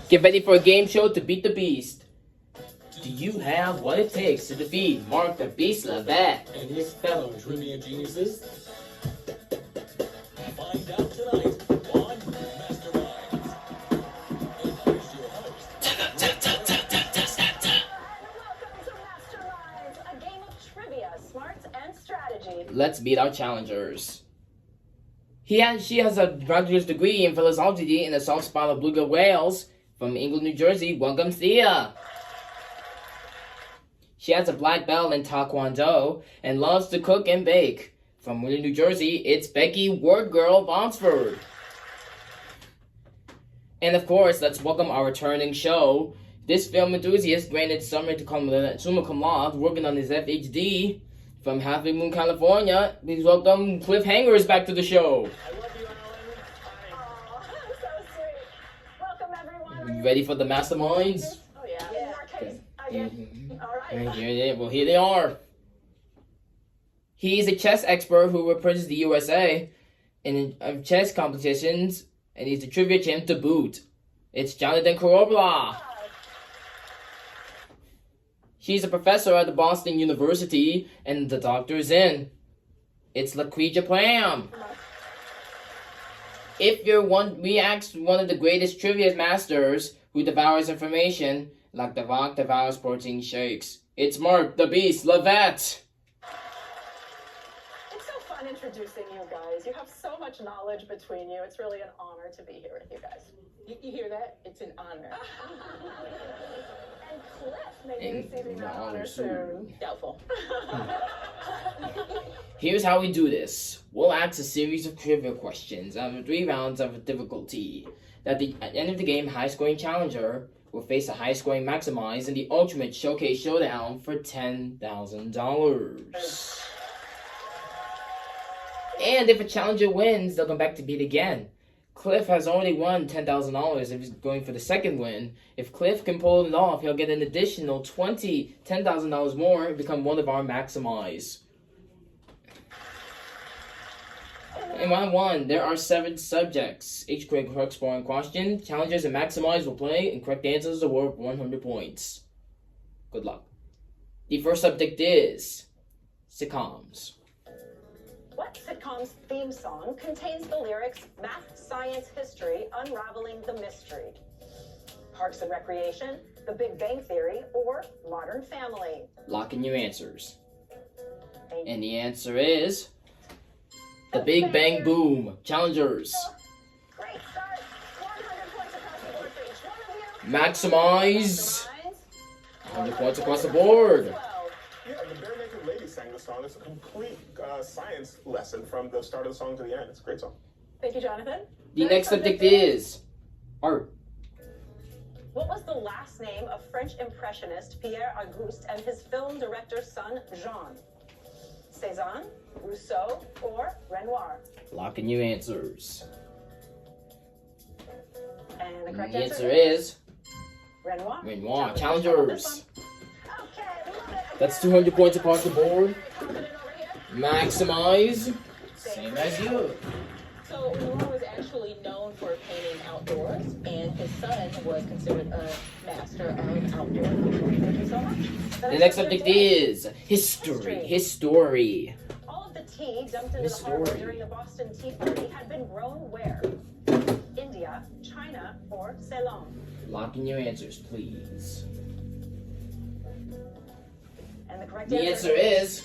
Get ready for a game show to beat the beast. Do you have what it takes to defeat Mark the Beast Levette and his fellow trivia geniuses? Find out tonight on Masterminds. And here's your host. Welcome to Masterminds, a game of trivia, smarts, and strategy. Let's beat our challengers. She has a graduate degree in philosophy and a soft spot of beluga whales. From England, New Jersey, welcome Thea. She has a black belt in Taekwondo and loves to cook and bake. From Wheeling, New Jersey, it's Becky Word Girl Bonsford. And of course, let's welcome our returning show. This film enthusiast granted summa cum laude, working on his FHD. From Happy Moon, California, please welcome Cliff Hangers back to the show. I love you, Alan. I'm so sweet. Welcome, everyone. You ready for the masterminds? Oh, yeah. In our case, again. All right. Here they are. He's a chess expert who represents the USA in chess competitions, and he's the trivia champ to boot. It's Jonathan Korobla. She's a professor at the Boston University, and the doctor's in. It's LaQuija Plam. We asked one of the greatest trivia masters who devours information like the rock devours protein shakes. It's Mark the Beast Levette. It's so fun introducing you guys. You have so much knowledge between you. It's really an honor to be here with you guys. You hear that? It's an honor. And Cliff may be receiving that honor soon. Doubtful. Here's how we do this. We'll ask a series of trivia questions over 3 rounds of difficulty. At the end of the game, high-scoring challenger will face a high-scoring maximize in the Ultimate Showcase Showdown for $10,000. And if a challenger wins, they'll come back to beat again. Cliff has already won $10,000 if he's going for the second win. If Cliff can pull it off, he'll get an additional $10,000 more and become one of our maximize. In round 1, there are 7 subjects. Each correct scoring question. Challengers and maximize will play, and correct answers are worth 100 points. Good luck. The first subject is sitcoms. What sitcom's theme song contains the lyrics Math, Science, History, Unraveling the Mystery? Parks and Recreation, The Big Bang Theory, or Modern Family? Lock in your answers. Thank you. And the answer is The Big Bang Boom. Challengers. Great start. 100 points across the board for each one of you. Maximize. Masterminds. 100 points across the board. 12. Yeah, the Bare Naked Lady sang the song. It's a complete science lesson from the start of the song to the end. It's a great song. Thank you, Jonathan. The next subject is art. What was the last name of French impressionist Pierre Auguste and his film director's son, Jean? Cézanne, Rousseau, or Renoir? Lock in your answers. And the And correct the answer is Renoir. Renoir. On this Challengers. one. Okay, love it. That's 200 points across the board. Confident over here. Maximize. Same as you. So Renoir was actually known for painting outdoors, and his son was considered a master of outdoor painting. Thank you so much. The next subject is history. History. All of the tea dumped into the History. harbor during the Boston Tea Party had been grown where? India, China, or Ceylon? Lock in your answers, please. And the correct The answer is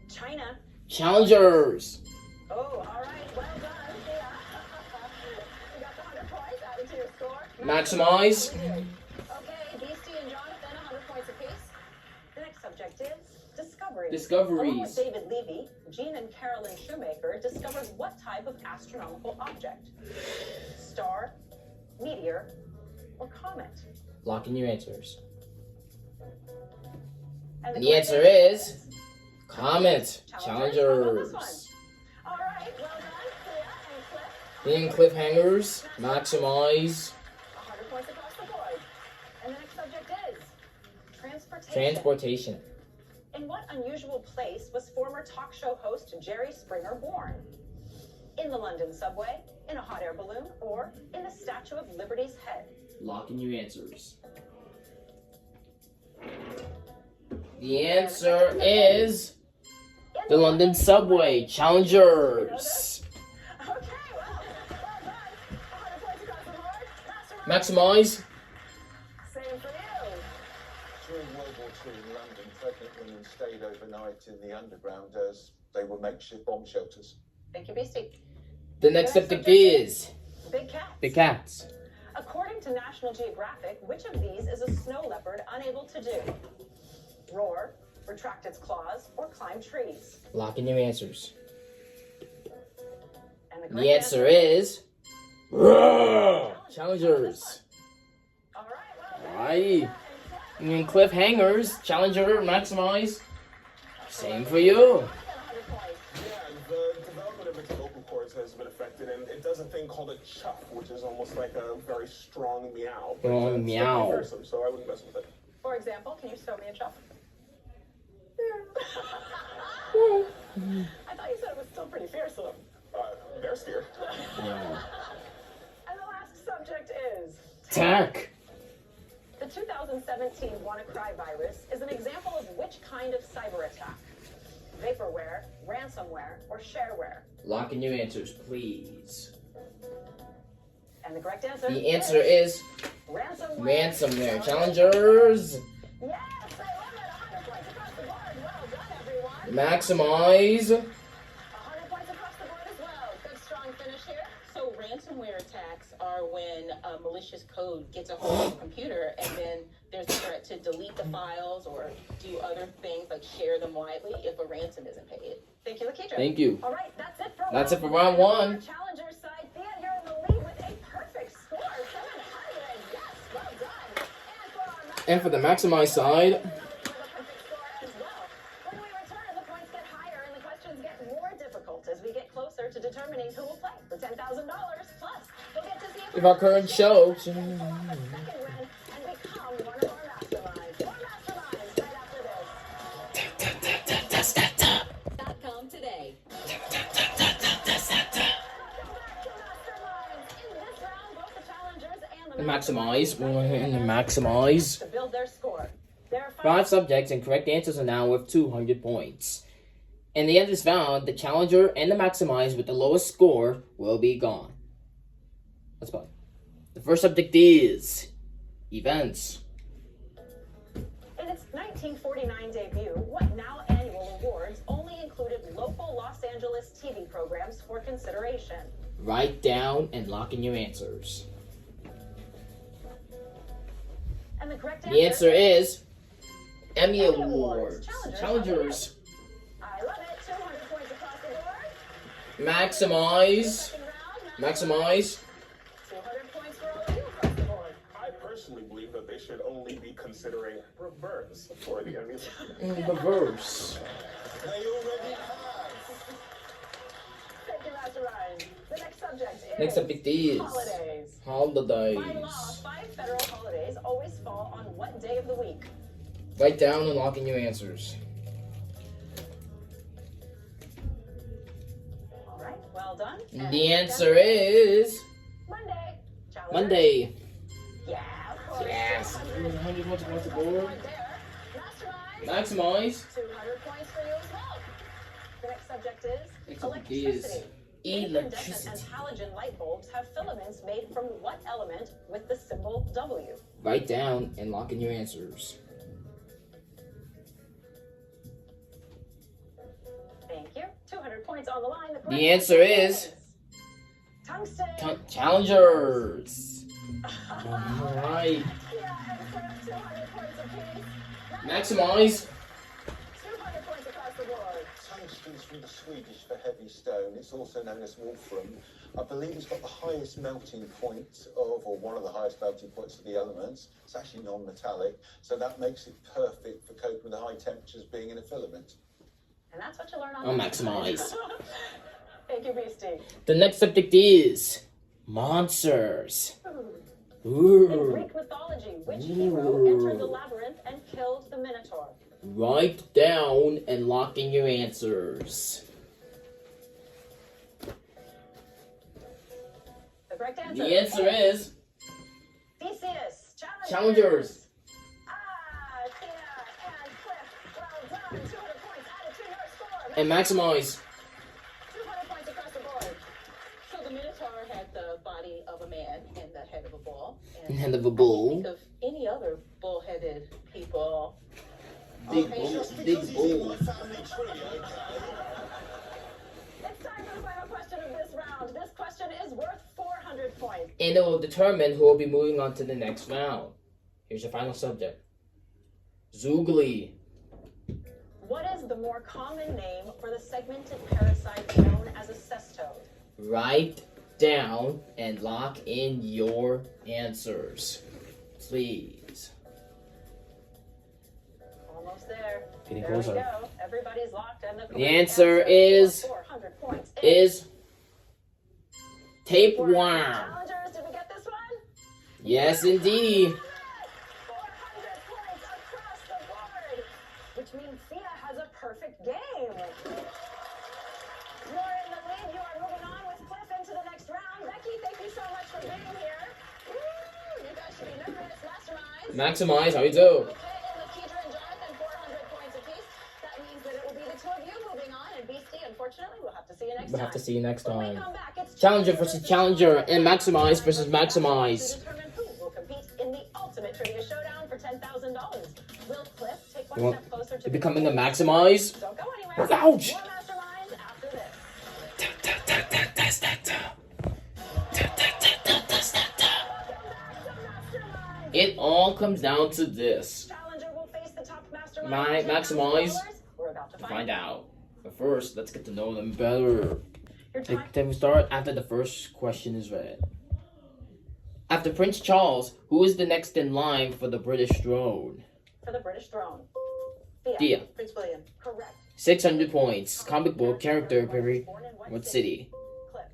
China. challengers. Oh, all right. Well done. Yeah. You got the 100 points added to your score. Maximize. Okay, Beastie and Jonathan, 100 points apiece. The next subject is discovery. Discoveries. Along with David Levy, Gene and Carolyn Shoemaker discovered what type of astronomical object? Star, meteor, or comet? Lock in your answers. And And the correct answer is comet. Challengers. How about this one? Challengers. All right, well done, Clea and Cliff. Then cliffhangers. Maximize. 100 points across the board. And the next subject is transportation. Transportation. In what unusual place was former talk show host Jerry Springer born? In the London subway, in a hot air balloon, or in the Statue of Liberty's head? Lock in your answers. The answer is the London Subway. Challengers. Okay, well done. 100 points across the board. Mastermind. Maximize. Same for you. During World War II in London, pregnant women stayed overnight in the underground as they were makeshift bomb shelters. Thank you, Beastie. The next subject is Big cats. the cats. According to National Geographic, which of these is a snow leopard unable to do? Roar, retract its claws, or climb trees? Lock in your answers. And correct The answer is Challengers. All right, well done. Aye. And cliffhangers. Challenger. Maximize. Same for you. 100 points. Yeah, the development of its vocal cords has been affected, and it does a thing called a chuff, which is almost like a very strong meow. But, Oh, it's meow. still fearsome, so I wouldn't mess with it. For example, can you show me a chuff? I thought you said it was still pretty fearsome. They're scared. And the last subject is Attack. the 2017 WannaCry virus is an example of which kind of cyber attack? Vaporware, ransomware, or shareware? Lock in your answers, please. And the correct answer The answer is ransomware. ransomware. Challengers. Yes, I love it. 100 points across the board. Well done, everyone. Maximize. 100 points across the board as well. Good, strong finish here. So ransomware attacks are when malicious code gets a hold of a computer and then there's a threat to delete the files or do other things like share them widely if a ransom isn't paid. Thank you, Lakeisha. Thank you. All right, that's it for That's it for round round one. On the Challenger side, Thea, you're in the lead with a perfect score, 700. Yes, well done. And for the Maximize side, When we return, the points get higher and the questions get more difficult as we get closer to determining who will play for $10,000. Plus, you'll get to see if our current show. second round and become one of our masterminds. More masterminds right after this. .com today. The Maximize. And the Maximize. To build their score. There are 5 subjects and correct answers are now worth 200 points. In the end is found, the Challenger and the Maximize with the lowest score will be gone. Let's go. The first subject is events. In its 1949 debut, what now annual awards only included local Los Angeles TV programs for consideration? Write down and lock in your answers. And the correct The answer is Emmy Emmy Awards. Awards. Challengers. I love it. 200 points across the board. Maximize. Second round. Maximize. 200 points for all of you across the board. I personally believe that they should only be considering reverse for the Emmys. Reverse. They already have. Thank you, Master Ryan. The next subject is Next subject is holidays. By holidays. law, 5 federal holidays always fall on what day of the week? Write down and lock in your answers. All right, well done. The answer is Monday. Challengers? Monday. Yeah, of course. Yes. 100 points across the board. Right there. Mastermind. Maximize. 200 points for you as well. The next subject is Next subject electricity. is Incandescent and electricity. halogen light bulbs have filaments made from what element with the symbol W? Write down and lock in your answers. Thank you. 200 points on the line. The, The answer is tungsten. Challengers. Alright. Yeah, excellent. 200 points apiece. Maximize. 200 points across the board. Tungsten's from the Swedish for heavy stone. It's also known as wolfram. I believe it's got the highest melting point of, or one of the highest melting points of the elements. It's actually non-metallic, so that makes it perfect for coping with the high temperatures being in a filament. And that's what you learn on I'll maximize. Thank you, Beastie. The next subject is monsters. In Ooh. Greek mythology, which hero entered the labyrinth and killed the Minotaur? Write down and lock in your answers. The correct answer. The answer is Theseus, Challengers. Tina and Cliff, well done. 200 points added to your score. And Maximize. 200 points across the board. So the Minotaur had the body of a man and the head of a bull. And Head of a I bull. can't think of any other bull-headed people. Big Okay, bull. just Big Because he's in bull. my family tree, okay? It's time for the final question of this round. This question is worth 400 points. And it will determine who will be moving on to the next round. Here's your final subject. Zoogly. What is the more common name for the segmented parasite known as a cestode? Write down and lock in your answers. Please. Almost there. Getting There closer. we go. Everybody's locked, and the correct answer for is- 400 points Is Four tapeworm. challengers. Did we get this one? Yes, indeed. 400 points across the board, which means Sia has a perfect game. You're in the lead. You are moving on with Cliff into the next round. Becky, thank you so much for being here. Woo! You guys should be nervous. Masterminds. Maximize, how you do? Okay, and Lakeisha and Jonathan, 400 points apiece. That means that it will be the two of you moving on, and BC, unfortunately, we'll have to see you next We'll time. have to see you next When we time. come back, it's Challenger versus Challenger and Maximize versus Maximize. To determine who will compete in the ultimate trivia showdown for $10,000. Will Cliff take one Well, step closer to you're becoming a Maximize. Don't go anywhere. Ouch! More masterminds after this. Mastermind. It all comes down to this. Challenger will face the top mastermind. My Maximize. We're about to Find out. But first, let's get to know them better. Your time Then we start after the first question is read. After Prince Charles, who is the next in line for the British throne? for the British throne. Dia. Prince William. Correct. 600 points. Comic book character appearing. Born in What city? Cliff.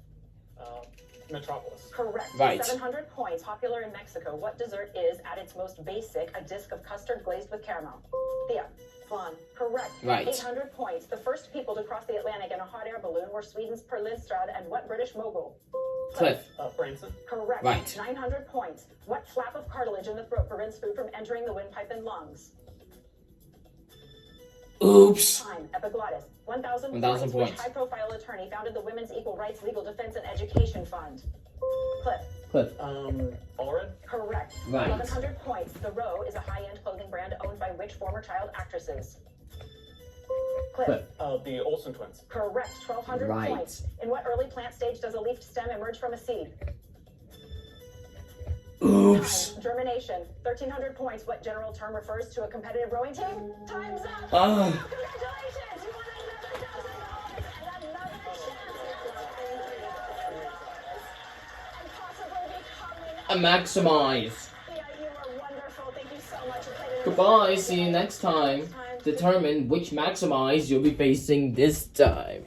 Metropolis. Correct. Right. 700 points. Popular in Mexico. What dessert is, at its most basic, a disc of custard glazed with caramel? Thea. Flan. Correct. Right. 800 points. The first people to cross the Atlantic in a hot air balloon were Sweden's Per Lindstrand and what British mogul? Cliff. Branson. Correct. Right. 900 points. What flap of cartilage in the throat prevents food from entering the windpipe and lungs? Oops. Time. Epiglottis. 1,000 1,000 Which points. high-profile attorney founded the Women's Equal Rights Legal Defense and Education Fund? Cliff. Cliff. Allred. Correct. Right. 1,100 points. The Row is a high-end clothing brand owned by which former child actresses? Cliff. Cliff. The Olsen twins. Correct. 1,200 Right. points. In what early plant stage does a leafed stem emerge from a seed? Oops. Time. Germination. 1,300 points. What general term refers to a competitive rowing team? Time's up. Ah. Congratulations. You won another $1,000 and another chance and possibly becoming A Maximize. Yeah, you were wonderful. Thank you so much. You played an Goodbye. amazing See you game. next time. Next time. Determine which Maximize you'll be facing this time.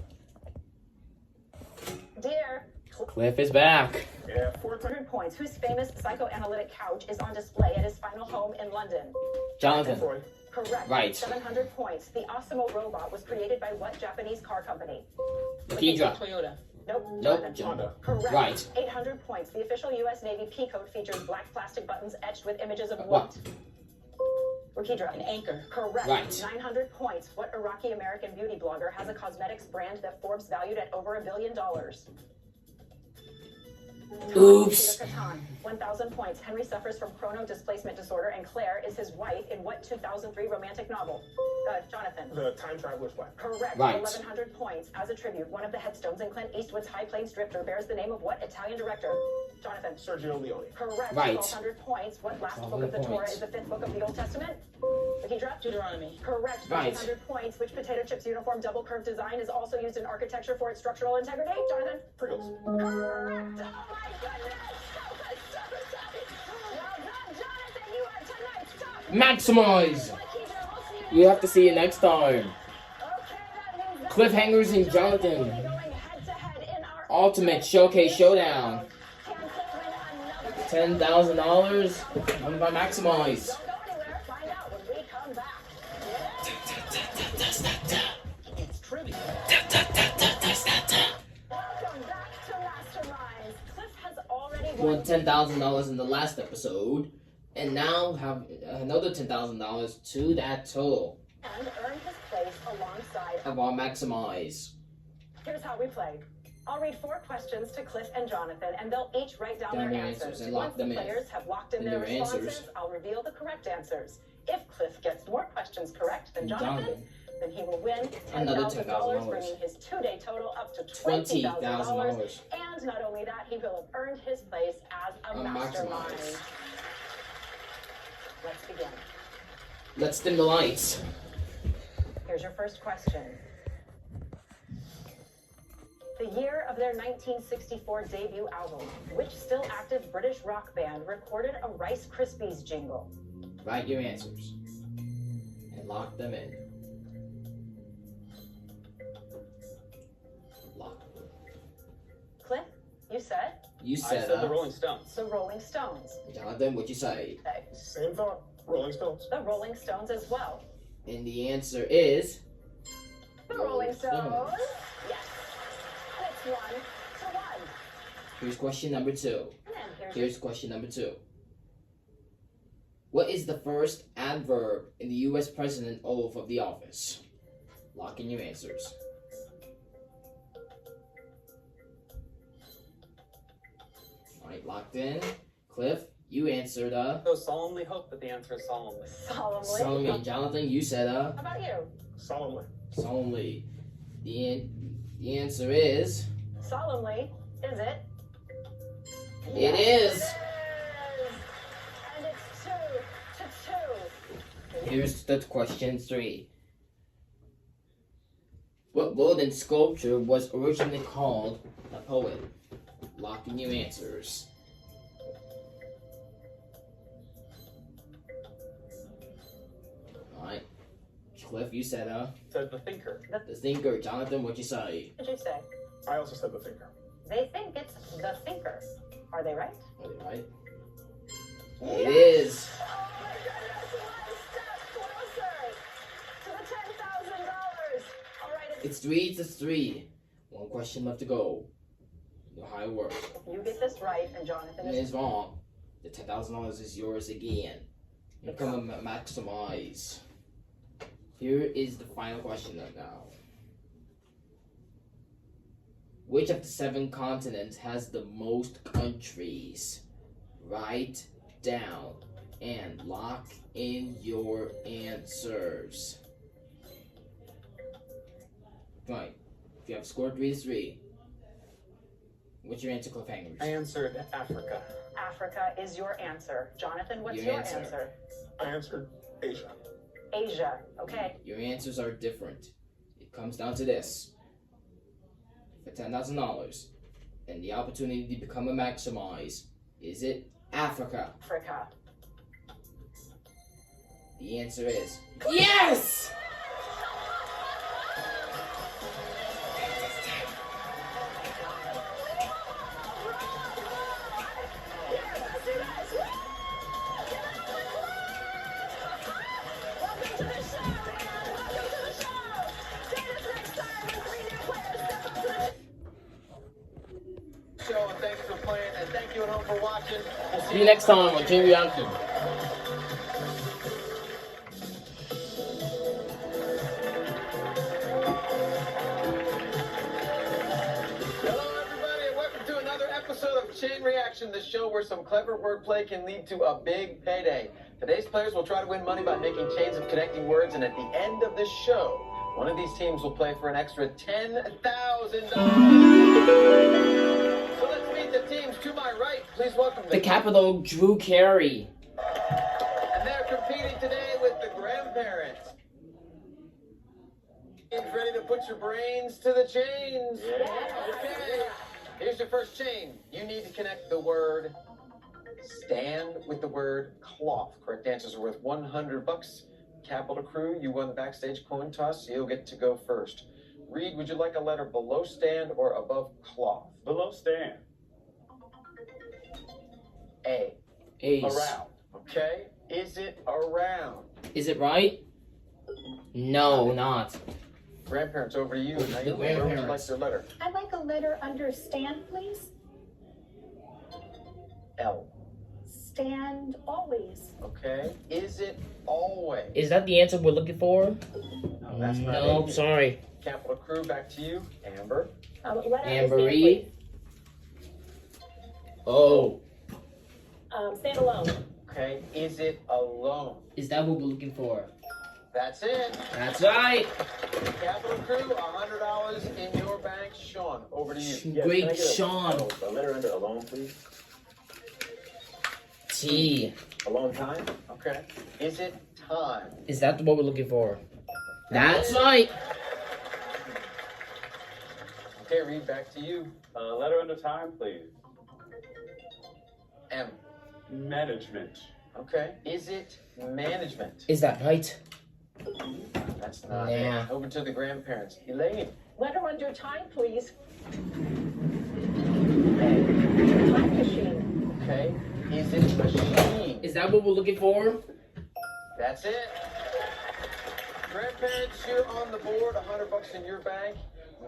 Dear, Cliff is back. Yeah. 400 points. Whose famous psychoanalytic couch is on display at his final home in London? Jonathan. Freud. Correct. Right. 700 points. The Osmo robot was created by what Japanese car company? Lakidra. Toyota. Nope. Nope. Jonathan. Honda. Correct. Right. 800 points. The official U.S. Navy P coat features black plastic buttons etched with images of What? Rakidra. An anchor. Correct. Right. 900 points. What Iraqi-American beauty blogger has a cosmetics brand that Forbes valued at over $1 billion? Oops. Peter Catan. 1,000 points. Henry suffers from chrono displacement disorder, and Claire is his wife in what 2003 romantic novel? Jonathan. The Time Traveler's Wife. Correct. Right. 1,100 points. As a tribute, one of the headstones in Clint Eastwood's High Plains Drifter bears the name of what Italian director? Jonathan. Sergio Leone. Correct. Right. 1,200 points. What last book of 1,200 the Torah points. is the fifth book of the Old Testament? Lakidra? Deuteronomy. Correct. Right. 1,500 points. Which potato chip's uniform double curved design is also used in architecture for its structural integrity? Jonathan? Pringles. Correct. Oh my goodness. So good, so good. Well done, Jonathan. You are tonight's top. Maximize. Lakidra, we'll see you We have to see you next time. Okay, that means that Cliffhangers and Jonathan. will be going head-to-head in our Ultimate Showcase Showdown. Can Cliff win another $10,000 won by Maximize. Don't go anywhere. Find out when we come back. It's trivia. Welcome back to Masterminds. Cliff has already won $10,000 in the last episode, and now have another $10,000 to that total and earn his place alongside. of our Maximize. Here's how we play. I'll read 4 questions to Cliff and Jonathan, and they'll each write down Down their their answers. answers and lock Once them the in. players have locked in And their their responses, answers. I'll reveal the correct answers. If Cliff gets more questions correct than And Jonathan, Jonathan, then he will win Another $10,000, $10,000. bringing his 2-day total up to $20,000. $20,000. And not only that, he will have earned his place as a A mastermind. Maximize. Let's begin. Let's dim the lights. Here's your first question. The year of their 1964 debut album, which still active British rock band recorded a Rice Krispies jingle? Write your answers and lock them in. Lock. Cliff, you said? You I said said the Rolling Stones. The Rolling Stones. Jonathan, what'd you say? Okay. Same thought. Rolling Stones. The Rolling Stones as well. And the answer is The Rolling Stones. Stones. Yes. And it's 1-1. Here's question number 2. And then Here's question number 2. What is the first adverb in the U.S. President oath of the office? Lock in your answers. Alright, locked in. Cliff, you answered So solemnly hope that the answer is solemnly. solemnly. solemnly. Jonathan, you said How about you? Solemnly. solemnly. The answer is Solemnly, is it? it is. And it's 2-2. Here's the question 3. What Rodin sculpture was originally called a poet? Lock in your answers. Alright. Cliff, you said Said the thinker. the thinker. Jonathan, what'd you say? What did you say? I also said the thinker. They think it's the thinker. Are they right? Are they right? It is. Oh my goodness, one step closer to the $10,000. All right, It's 3-3. One question left to go. You know how it works. if you get this right and Jonathan It is is wrong. The $10,000 is yours again. You come and maximize. Here is the final question now. Which of the 7 continents has the most countries? Write down and lock in your answers. Right. If you have scored 3-3, what's your answer, Cliffhangers? I answered Africa. Africa is your answer. Jonathan, what's Your your answer. answer? I answered Asia. Asia. Okay. Your answers are different. It comes down to this. For $10,000 and the opportunity to become a Maximize, is it Africa? Africa. The answer is yes! Welcome to the show, man. Welcome to the show. Join us next time when 3 new players step up to the Show, and thanks for playing, and thank you at home for watching. We'll See you next time on Chain Reaction. Hello, everybody, and welcome to another episode of Chain Reaction, the show where some clever wordplay can lead to a big payday. Today's players will try to win money by making chains of connecting words, and at the end of the show, one of these teams will play for an extra $10,000. So let's meet the teams. To my right, please welcome The capital, Drew Carey. And they're competing today with the grandparents. Get ready to put your brains to the chains. Okay. Here's your first chain. You need to connect the word stand with the word cloth. Correct answers are worth $100. Capital Crew, you won the backstage coin toss, so you'll get to go first. Reed, would you like a letter below stand or above cloth? Below stand. A. Ace. Around. Okay. Is it around? Is it right? No, not. Grandparents, over to you. Now you Grandparents. would you like your letter? I'd like a letter under stand, please. L. Stand always. Okay. Is it always? Is that the answer we're looking for? No, that's not No, it. sorry. Capital Crew, back to you. Amber. Letter Ambery. Oh, Stand alone. Okay. Is it alone? is that what we're looking for? That's it. That's right. Capital Crew, $100 in your bank. Sean, over to you. Great Sean. A letter under alone, please. T. Alone time. Okay. Is it time? Is that what we're looking for? That's right. Okay, Reed, back to you. Letter under time, please. M. Management. Okay. Is it management? Is that right? That's not Nah. it. Over to the grandparents. Elaine. Letter under time, please. Time machine. Okay. Is it machine? Is that what we're looking for? That's it. Grandparents, you're on the board. $100 in your bank.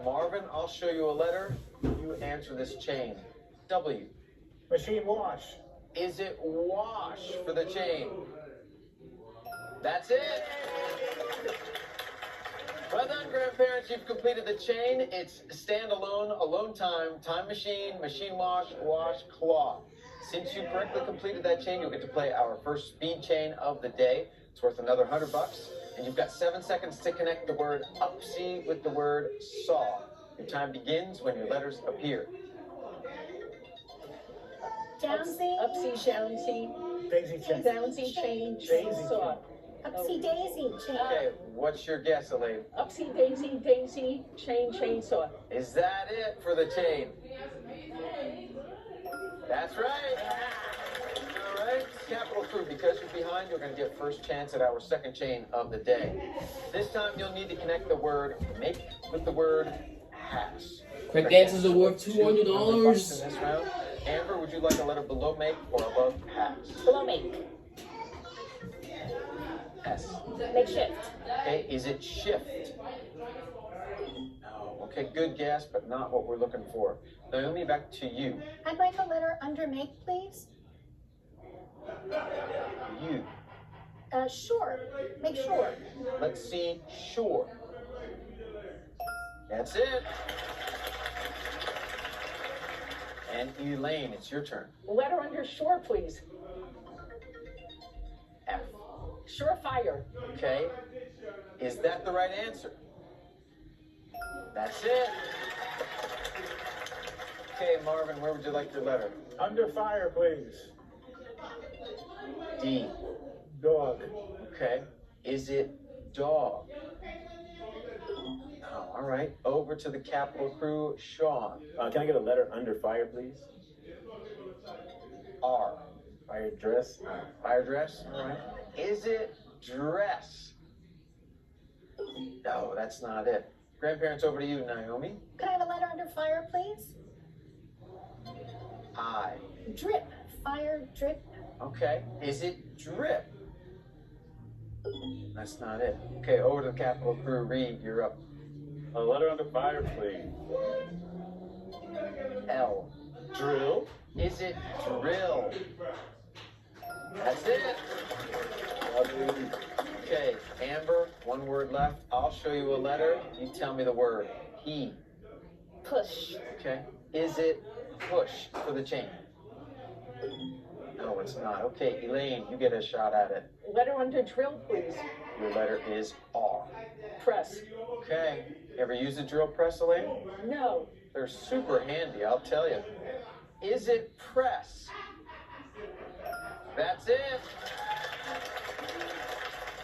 Marvin, I'll show you a letter. You answer this chain. W. Machine wash. Is it wash for the chain? That's it. Well done, grandparents. You've completed the chain. It's stand alone, alone time, time machine, machine wash, wash, cloth. Since you correctly completed that chain, you'll get to play our first speed chain of the day. It's worth another $100. And you've got 7 seconds to connect the word upsy with the word saw. Your time begins when your letters appear. Downsy. Upsy, downsy, Daisy chain. downsy, chain, Daisy saw. Upsy daisy. Okay, what's your guess, Elaine? Upsy, daisy, daisy, chain, chainsaw. Is that it for the chain? That's right. All right, Capital Crew, because you're behind, you're going to get first chance at our second chain of the day. This time you'll need to connect the word make with the word has. Correct answers are worth $200 in $200. this round. Amber, would you like a letter below make or above has? Below make. S. Makeshift. Okay, is it shift? No. Okay, good guess, but not what we're looking for. Naomi, back to you. I'd like a letter under make, please. You. Sure. Make sure. Let's see, sure. That's it. And Elaine, it's your turn. Letter under shore, please. F. Surefire. Okay. Is that the right answer? That's it. Okay, Marvin, where would you like your letter? Under fire, please. D. Dog. Okay. Is it dog? Oh, all right. Over to the Capital Crew, Sean. Can I get a letter under fire, please? R. Fire dress. Fire dress? All right. Is it dress? No, that's not it. Grandparents, over to you, Naomi. Could I have a letter under fire, please? I. Drip. Fire, drip. Okay. Is it drip? That's not it. Okay, over to the Capital Crew. Reed, you're up. A letter under fire, please. L. Drill. Is it drill? That's it. Okay, Amber, one word left. I'll show you a letter. You tell me the word. He. Push. Okay. Is it push for the chain? No, it's not. Okay, Elaine, you get a shot at it. Letter under drill, please. Your letter is R. Press. Okay. Ever use a drill press, Elaine? No. They're super handy, I'll tell you. Is it press? That's it.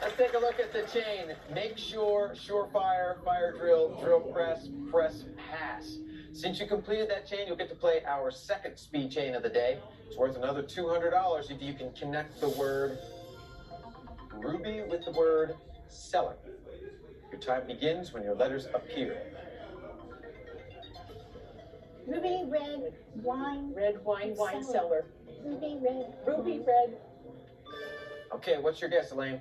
Let's take a look at the chain. Make sure, surefire, fire drill, drill press, press pass. Since you completed that chain, you'll get to play our second speed chain of the day. It's worth another $200 if you can connect the word Ruby with the word seller. Your time begins when your letters appear. Ruby red wine. Red wine, wine cellar. Ruby red. Ruby red, Okay, what's your guess, Elaine?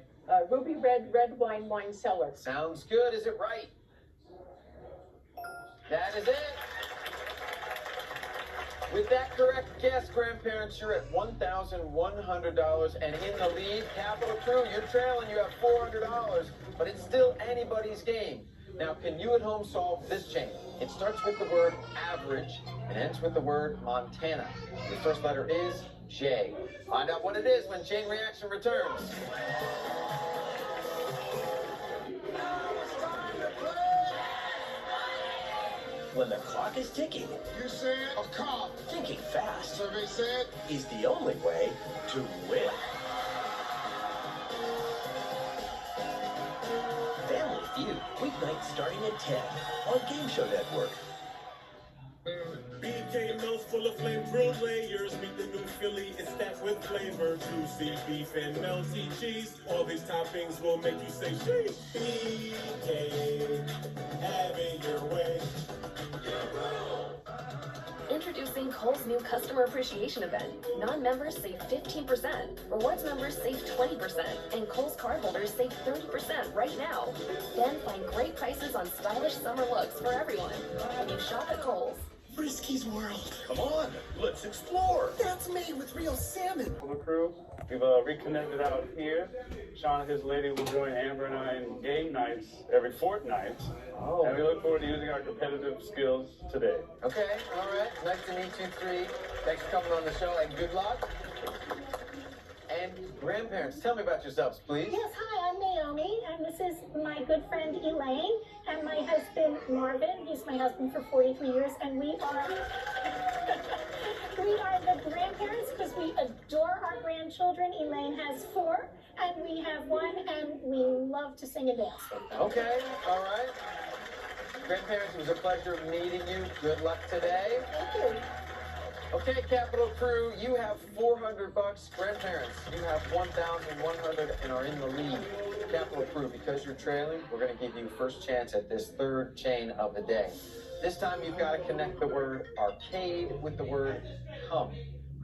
ruby red, red wine, wine cellar. Sounds good. Is it right? That is it. With that correct guess, grandparents, you're at $1,100 and in the lead. Capital Crew, you're trailing. You have $400, but it's still anybody's game. Now, can you at home solve this chain? It starts with the word average and ends with the word Montana. The first letter is J. Find out what it is when Chain Reaction returns. When the clock is ticking, You said a car. thinking fast Survey said is the only way to win. Family Feud, weeknights starting at 10 on Game Show Network. BK Mills full of flame grill layers. Meet the new Philly, it's stacked with flavor. Juicy beef and melty cheese. All these toppings will make you say sheesh. BK, have it your way. Introducing Kohl's new customer appreciation event. Non-members save 15%, rewards members save 20%, and Kohl's cardholders save 30% right now. Then find great prices on stylish summer looks for everyone when you shop at Kohl's. Frisky's World. Come on, let's explore. That's made with real salmon. For the crew, we've reconnected out here. Sean and his lady will join Amber and I in game nights every fortnight. Oh. And we look forward to using our competitive skills today. Okay, all right. Nice to meet you three. Thanks for coming on the show and good luck. And grandparents, tell me about yourselves, please. Yes, hi, I'm Naomi, and this is my good friend Elaine, and my husband Marvin. He's my husband for 43 years, and we are the grandparents because we adore our grandchildren. Elaine has 4, and we have 1, and we love to sing and dance. Okay, all right. Grandparents, it was a pleasure meeting you. Good luck today. Thank you. Okay, Capital Crew, you have $400. Grandparents, you have 1,100 and are in the lead. Capital Crew, because you're trailing, we're going to give you first chance at this third chain of the day. This time you've got to connect the word arcade with the word come.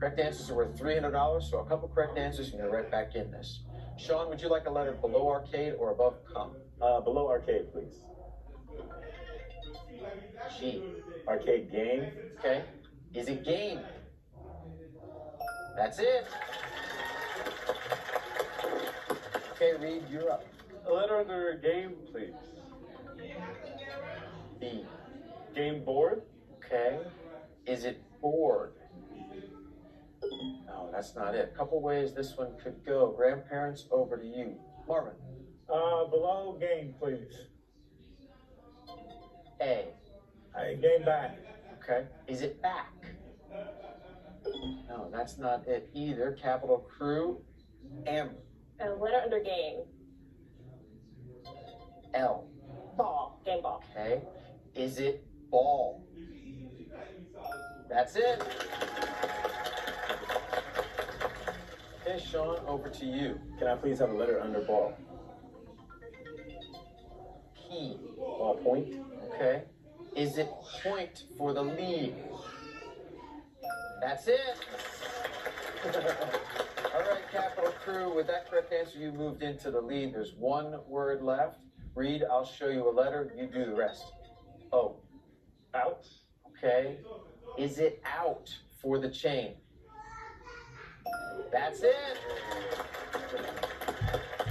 Correct answers are worth $300, so a couple correct answers and you're right back in this. Sean, would you like a letter below arcade or above come? Below arcade, please. G. Arcade game. Okay. Is it game? That's it. Okay, Reed, you're up. A letter under game, please. B. Game board. Okay. Is it board? No, that's not it. Couple ways this one could go. Grandparents, over to you. Marvin. Below game, please. A. Game back. Okay. Is it back? No, that's not it either. Capital Crew. Amber. Letter under game. L. Ball. Game ball. Okay. Is it ball? That's it. Okay, Sean, over to you. Can I please have a letter under ball? P. Point. Okay. Is it point for the lead? That's it. All right, Capital Crew, with that correct answer, you moved into the lead. There's one word left. Reed, I'll show you a letter. You do the rest. O. Out. Okay. Is it out for the chain? That's it.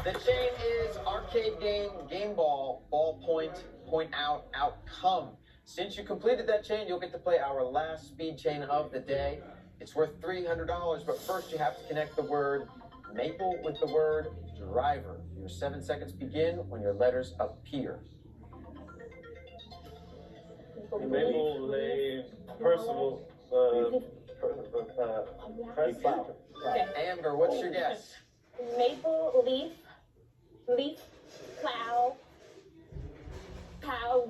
The chain is arcade game, game ball, ball point, point out, outcome. Since you completed that chain, you'll get to play our last speed chain of the day. It's worth $300, but first you have to connect the word maple with the word driver. Your 7 seconds begin when your letters appear. Maple, Lane, Percival, Prescott. Okay. Amber, what's your guess? Maple, leaf, plow,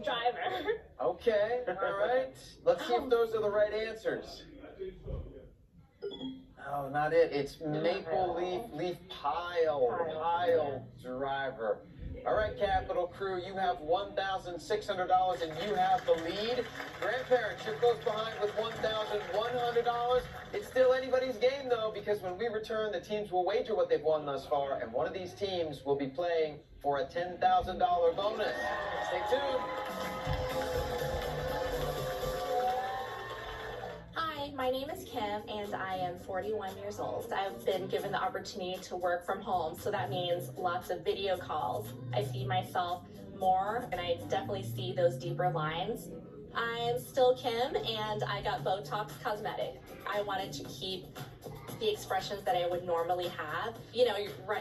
driver. Okay, all right. Let's see if those are the right answers. No, not it. It's maple leaf pile driver. All right, Capital Crew, you have $1,600 and you have the lead. Grandparents, you're close behind with $1,100. It's still anybody's game, though, because when we return, the teams will wager what they've won thus far, and one of these teams will be playing for a $10,000 bonus. Stay tuned. Hi, Hi, my name is Kim and I am 41 years old. I've been given the opportunity to work from home, so that means lots of video calls. I see myself more and I definitely see those deeper lines. I'm still Kim and I got Botox Cosmetic. I wanted to keep the expressions that I would normally have. You know,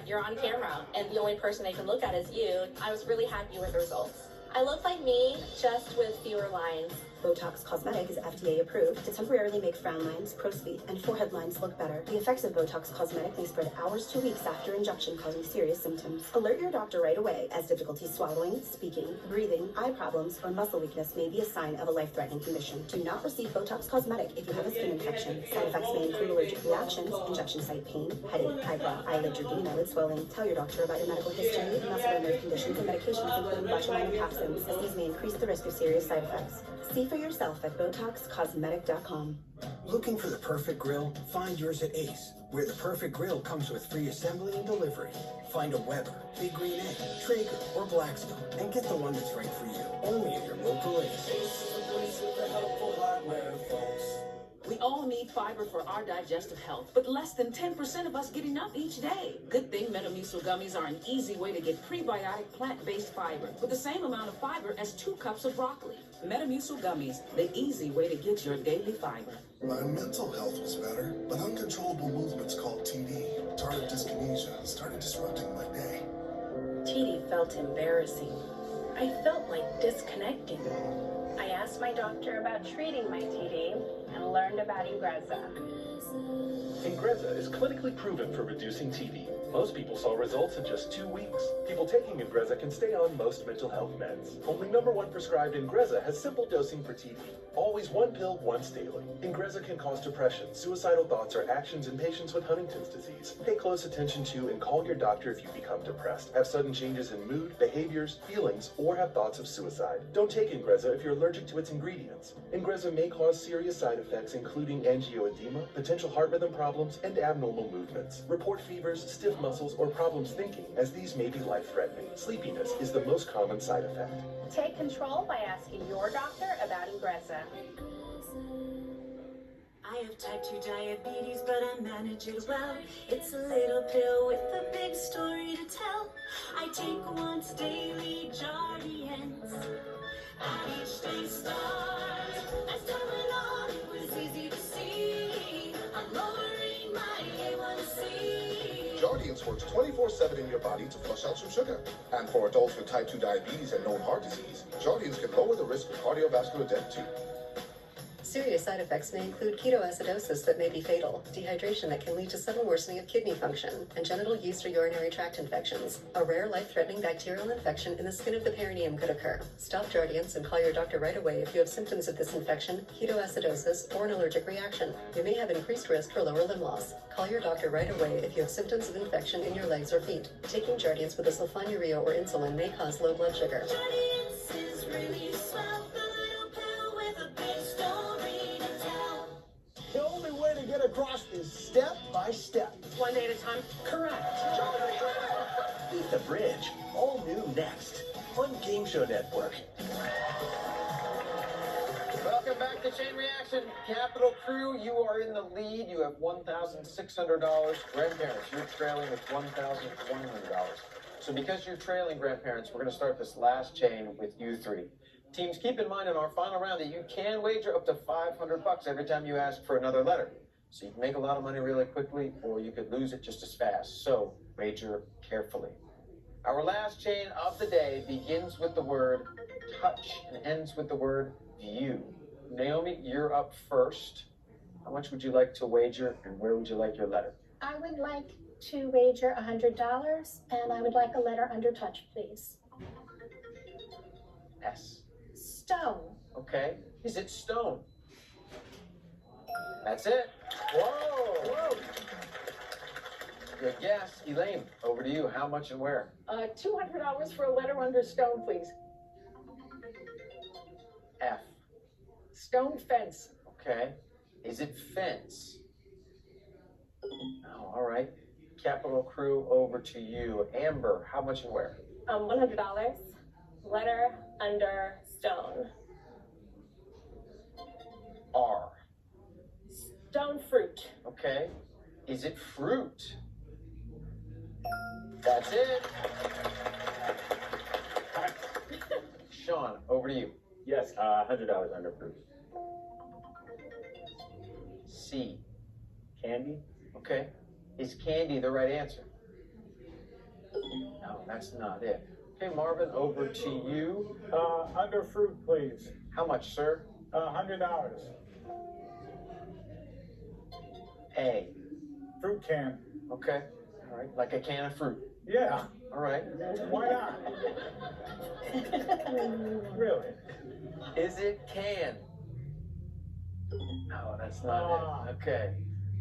you're on camera and the only person they can look at is you. I was really happy with the results. I look like me, just with fewer lines. Botox Cosmetic is FDA approved to temporarily make frown lines, crow's feet, and forehead lines look better. The effects of Botox Cosmetic may spread hours to weeks after injection, causing serious symptoms. Alert your doctor right away, as difficulty swallowing, speaking, breathing, eye problems, or muscle weakness may be a sign of a life-threatening condition. Do not receive Botox Cosmetic if you have a skin infection. Side effects may include allergic reactions, injection site pain, headache, eyebrow, eyelid drooping, eyelid swelling. Tell your doctor about your medical history, muscular nerve conditions, and medications including botulinum toxins, as these may increase the risk of serious side effects. See for yourself at BotoxCosmetic.com. Looking for the perfect grill? Find yours at Ace, where the perfect grill comes with free assembly and delivery. Find a Weber, Big Green Egg, Traeger, or Blackstone, and get the one that's right for you. Only at your local Ace. We all need fiber for our digestive health, but less than 10% of us get enough each day. Good thing Metamucil gummies are an easy way to get prebiotic plant-based fiber with the same amount of fiber as 2 cups of broccoli. Metamucil gummies, the easy way to get your daily fiber. My mental health was better, but uncontrollable movements called TD, tardive dyskinesia, started disrupting my day. TD felt embarrassing. I felt like disconnecting. I asked my doctor about treating my TD and learned about Ingrezza. Ingrezza is clinically proven for reducing TD. Most people saw results in just 2 weeks. People taking Ingrezza can stay on most mental health meds. Only #1 prescribed Ingrezza has simple dosing for TD. Always 1 pill once daily. Ingrezza can cause depression, suicidal thoughts, or actions in patients with Huntington's disease. Pay close attention to and call your doctor if you become depressed, have sudden changes in mood, behaviors, feelings, or have thoughts of suicide. Don't take Ingrezza if you're allergic to its ingredients. Ingrezza may cause serious side effects including angioedema, potential heart rhythm problems, and abnormal movements. Report fevers, stiff muscles, or problems thinking, as these may be life-threatening. Sleepiness is the most common side effect. Take control by asking your doctor about Ingrezza. I have type 2 diabetes, but I manage it well. It's a little pill with a big story to tell. I take once daily Jardians. At each day start. As time went on, it was easy to see. I'm lowering my A1C. Jardiance works 24/7 in your body to flush out some sugar. And for adults with type 2 diabetes and known heart disease, Jardiance can lower the risk of cardiovascular death too. Serious side effects may include ketoacidosis that may be fatal, dehydration that can lead to sudden worsening of kidney function, and genital yeast or urinary tract infections. A rare life-threatening bacterial infection in the skin of the perineum could occur. Stop Jardiance and call your doctor right away if you have symptoms of this infection, ketoacidosis, or an allergic reaction. You may have increased risk for lower limb loss. Call your doctor right away if you have symptoms of infection in your legs or feet. Taking Jardiance with a sulfonylurea or insulin may cause low blood sugar. Jardiance is really swell. The little pill with a big story to tell. The only way to get across is step by step. One day at a time. Correct. Beat the Bridge. All new next on Game Show Network. Welcome back to Chain Reaction. Capital Crew, you are in the lead. You have $1,600. Grandparents, you're trailing with $1,100. So because you're trailing, grandparents, we're going to start this last chain with you three. Teams, keep in mind in our final round that you can wager up to $500 every time you ask for another letter. So you can make a lot of money really quickly, or you could lose it just as fast. So wager carefully. Our last chain of the day begins with the word touch and ends with the word view. Naomi, you're up first. How much would you like to wager, and where would you like your letter? I would like to wager $100, and I would like a letter under touch, please. S. Stone. Okay. Is it stone? That's it. Whoa. Good guess. Elaine, over to you. How much and where? $200 for a letter under stone, please. F. Stone fence. Okay. Is it fence? Oh, all right. Capital Crew, over to you. Amber, how much and where? $100. Letter under stone. R. Stone fruit. Okay. Is it fruit? That's it. Sean, over to you. Yes, $100 under fruit. C. Candy? Okay. Is candy the right answer? No, that's not it. Okay, Marvin, over to you. Under fruit, please. How much, sir? $100. A. Fruit can. Okay. All right. Like a can of fruit. Yeah. All right. Why not? Really? Is it can? No, that's not it. Okay.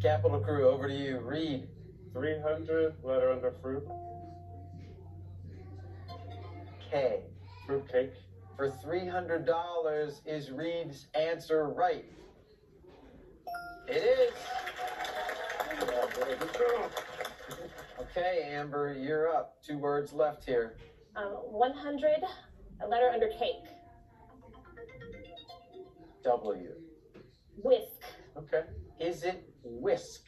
Capital Crew, over to you. Read. 300, letter under fruit. K. Fruit cake. For $300, is Reed's answer right? It is. Okay, Amber, you're up. 2 words left here. 100, a letter under cake. W. Whisk. Okay. Is it whisk?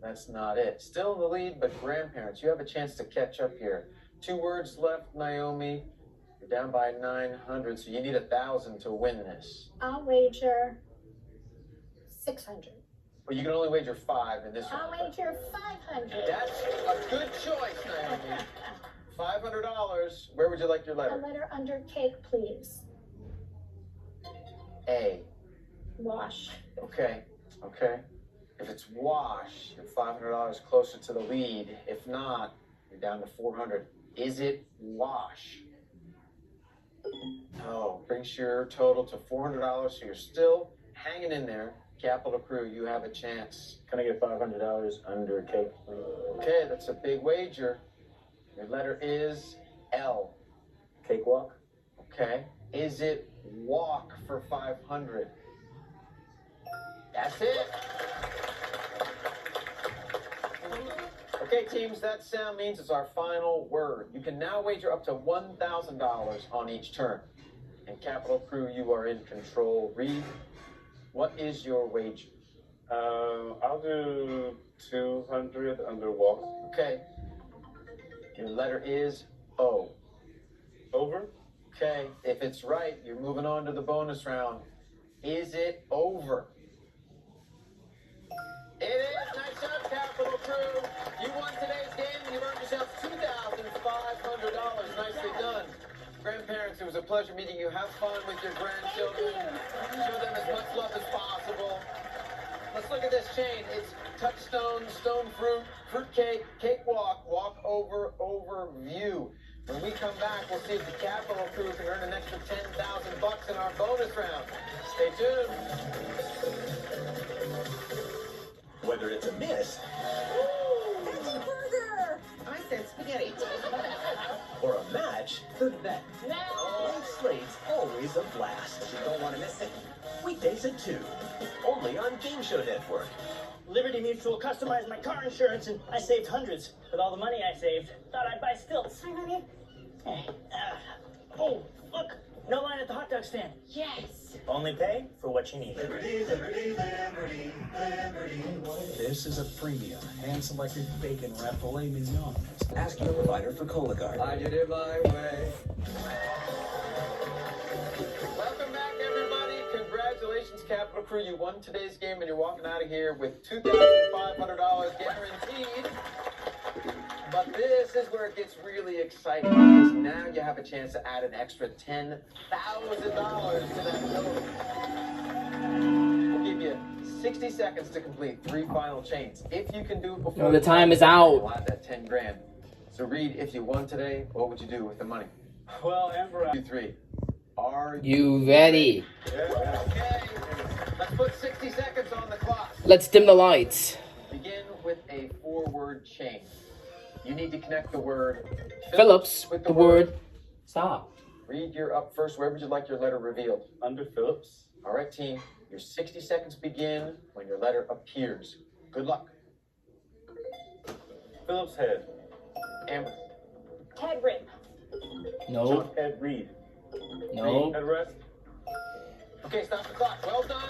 That's not it. Still in the lead, but grandparents, you have a chance to catch up here. 2 words left, Naomi. You're down by 900, so you need 1,000 to win this. I'll wager 600. Well, you can only wager 5 in this I'll one. wager 500. That's a good choice, Naomi. $500. Where would you like your A letter? letter under cake, please. A. Wash. Okay. Okay. If it's wash, you're $500 closer to the lead. If not, you're down to 400. Is it wash? Oh, brings your total to $400, so you're still hanging in there. Capital Crew, you have a chance. Can I get $500 under cake, please? Okay, that's a big wager. Your letter is L. Cakewalk? Okay. Is it walk for 500? That's it. Okay, teams, that sound means it's our final word. You can now wager up to $1,000 on each turn. And Capital Crew, you are in control. Reed, what is your wager? I'll do 200 under walk. Okay. Your letter is O. Over? Okay, if it's right, you're moving on to the bonus round. Is it over? It is. Nice job, Capital Crew. You won today's game and you earned yourself $2,500. Nicely done. Grandparents, it was a pleasure meeting you. Have fun with your grandchildren. Show them as much love as possible. Let's look at this chain. It's touchstone, stone fruit, fruit cake, cakewalk, walk over, overview. When we come back, we'll see if the Capital Crew can earn an extra $10,000 in our bonus round. Stay tuned. Whether it's a miss I said spaghetti. or a match, the bet. Blank slate's always a blast. You don't want to miss it. Weekdays at 2. Only on Game Show Network. Liberty Mutual customized my car insurance and I saved hundreds. With all the money I saved, thought I'd buy stilts. Hi, honey. Hey. Oh, look. No line at the hot dog stand. Yes. Only pay for what you need. Liberty, liberty, liberty, liberty. This is a premium, hand-selected bacon wrap filet mignon. Ask your provider for Cologuard. I did it my way. Welcome back, everybody. Congratulations, Capital Crew. You won today's game and you're walking out of here with $2,500 guaranteed. But this is where it gets really exciting because now you have a chance to add an extra $10,000 to that total. We'll give you 60 seconds to complete 3 final chains. If you can do it before The time is out. we'll add that 10 grand. So Reed, if you won today, what would you do with the money? Well, Amber, 2, 3. Are You ready? okay? Let's put 60 seconds on the clock. Let's dim the lights. Begin with a 4-word chain. You need to connect the word Phillips with the word stop. Reed, you're up first. Where would you like your letter revealed? Under Phillips. All right, team. Your 60 seconds begin when your letter appears. Good luck. Phillips head. Amber. Head rib. No. Head Reed. No. Head rest. Okay, stop the clock. Well done,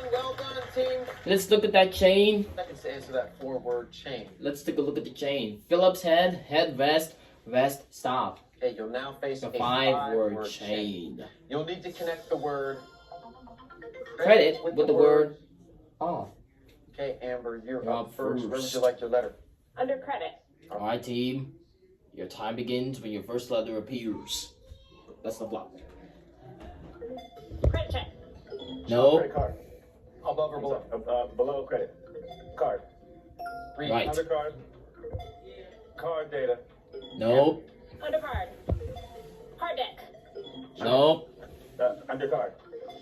team. Let's look at that chain. Seconds to answer that 4-word chain. Let's take a look at the chain. Phillips head, head vest, vest stop. Okay, you'll now face The a 5-word 5-word chain. You'll need to connect the word Credit with the word off. Okay, Amber, you're You're up up first. Where would first. you like your letter? Under credit. Alright, team. Your time begins when your first letter appears. That's the block. Credit check. No. Credit card. Above or below? Below credit. Card. Read. Right. Undercard. Card data. Nope. Undercard. Card deck. Nope. Undercard.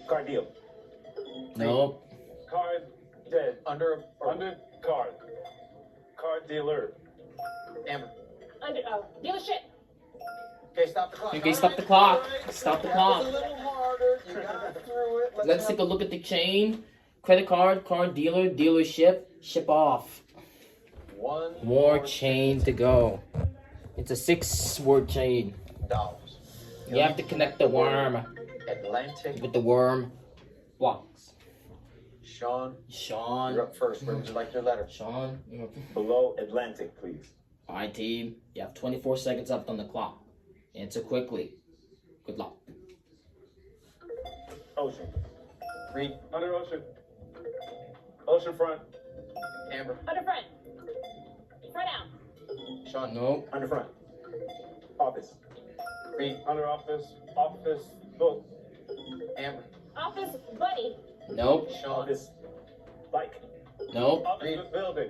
Card deal. Nope. Card dead. Under card. Card dealer. Amber. Dealership. Okay, stop the clock. Okay, stop the clock. Stop the That was clock. a little harder. You got through it. Let's take a look at the chain. Credit card, card dealer, dealership, ship off. One More chain to go. It's a 6-word chain. dollars. You have to connect the worm Atlantic. with the worm blocks. Sean. Sean. You're up first. Where would you like your letter? Sean. Below Atlantic, please. Alright, team. You have 24 seconds left on the clock. Answer quickly. Good luck. Ocean. Read. Under ocean. Ocean front. Amber. Under front. Front out. Sean. Nope. Under front. Office. Read. Under office. Office book. Amber. Office buddy. Nope. Sean. Office bike. Nope. Office building.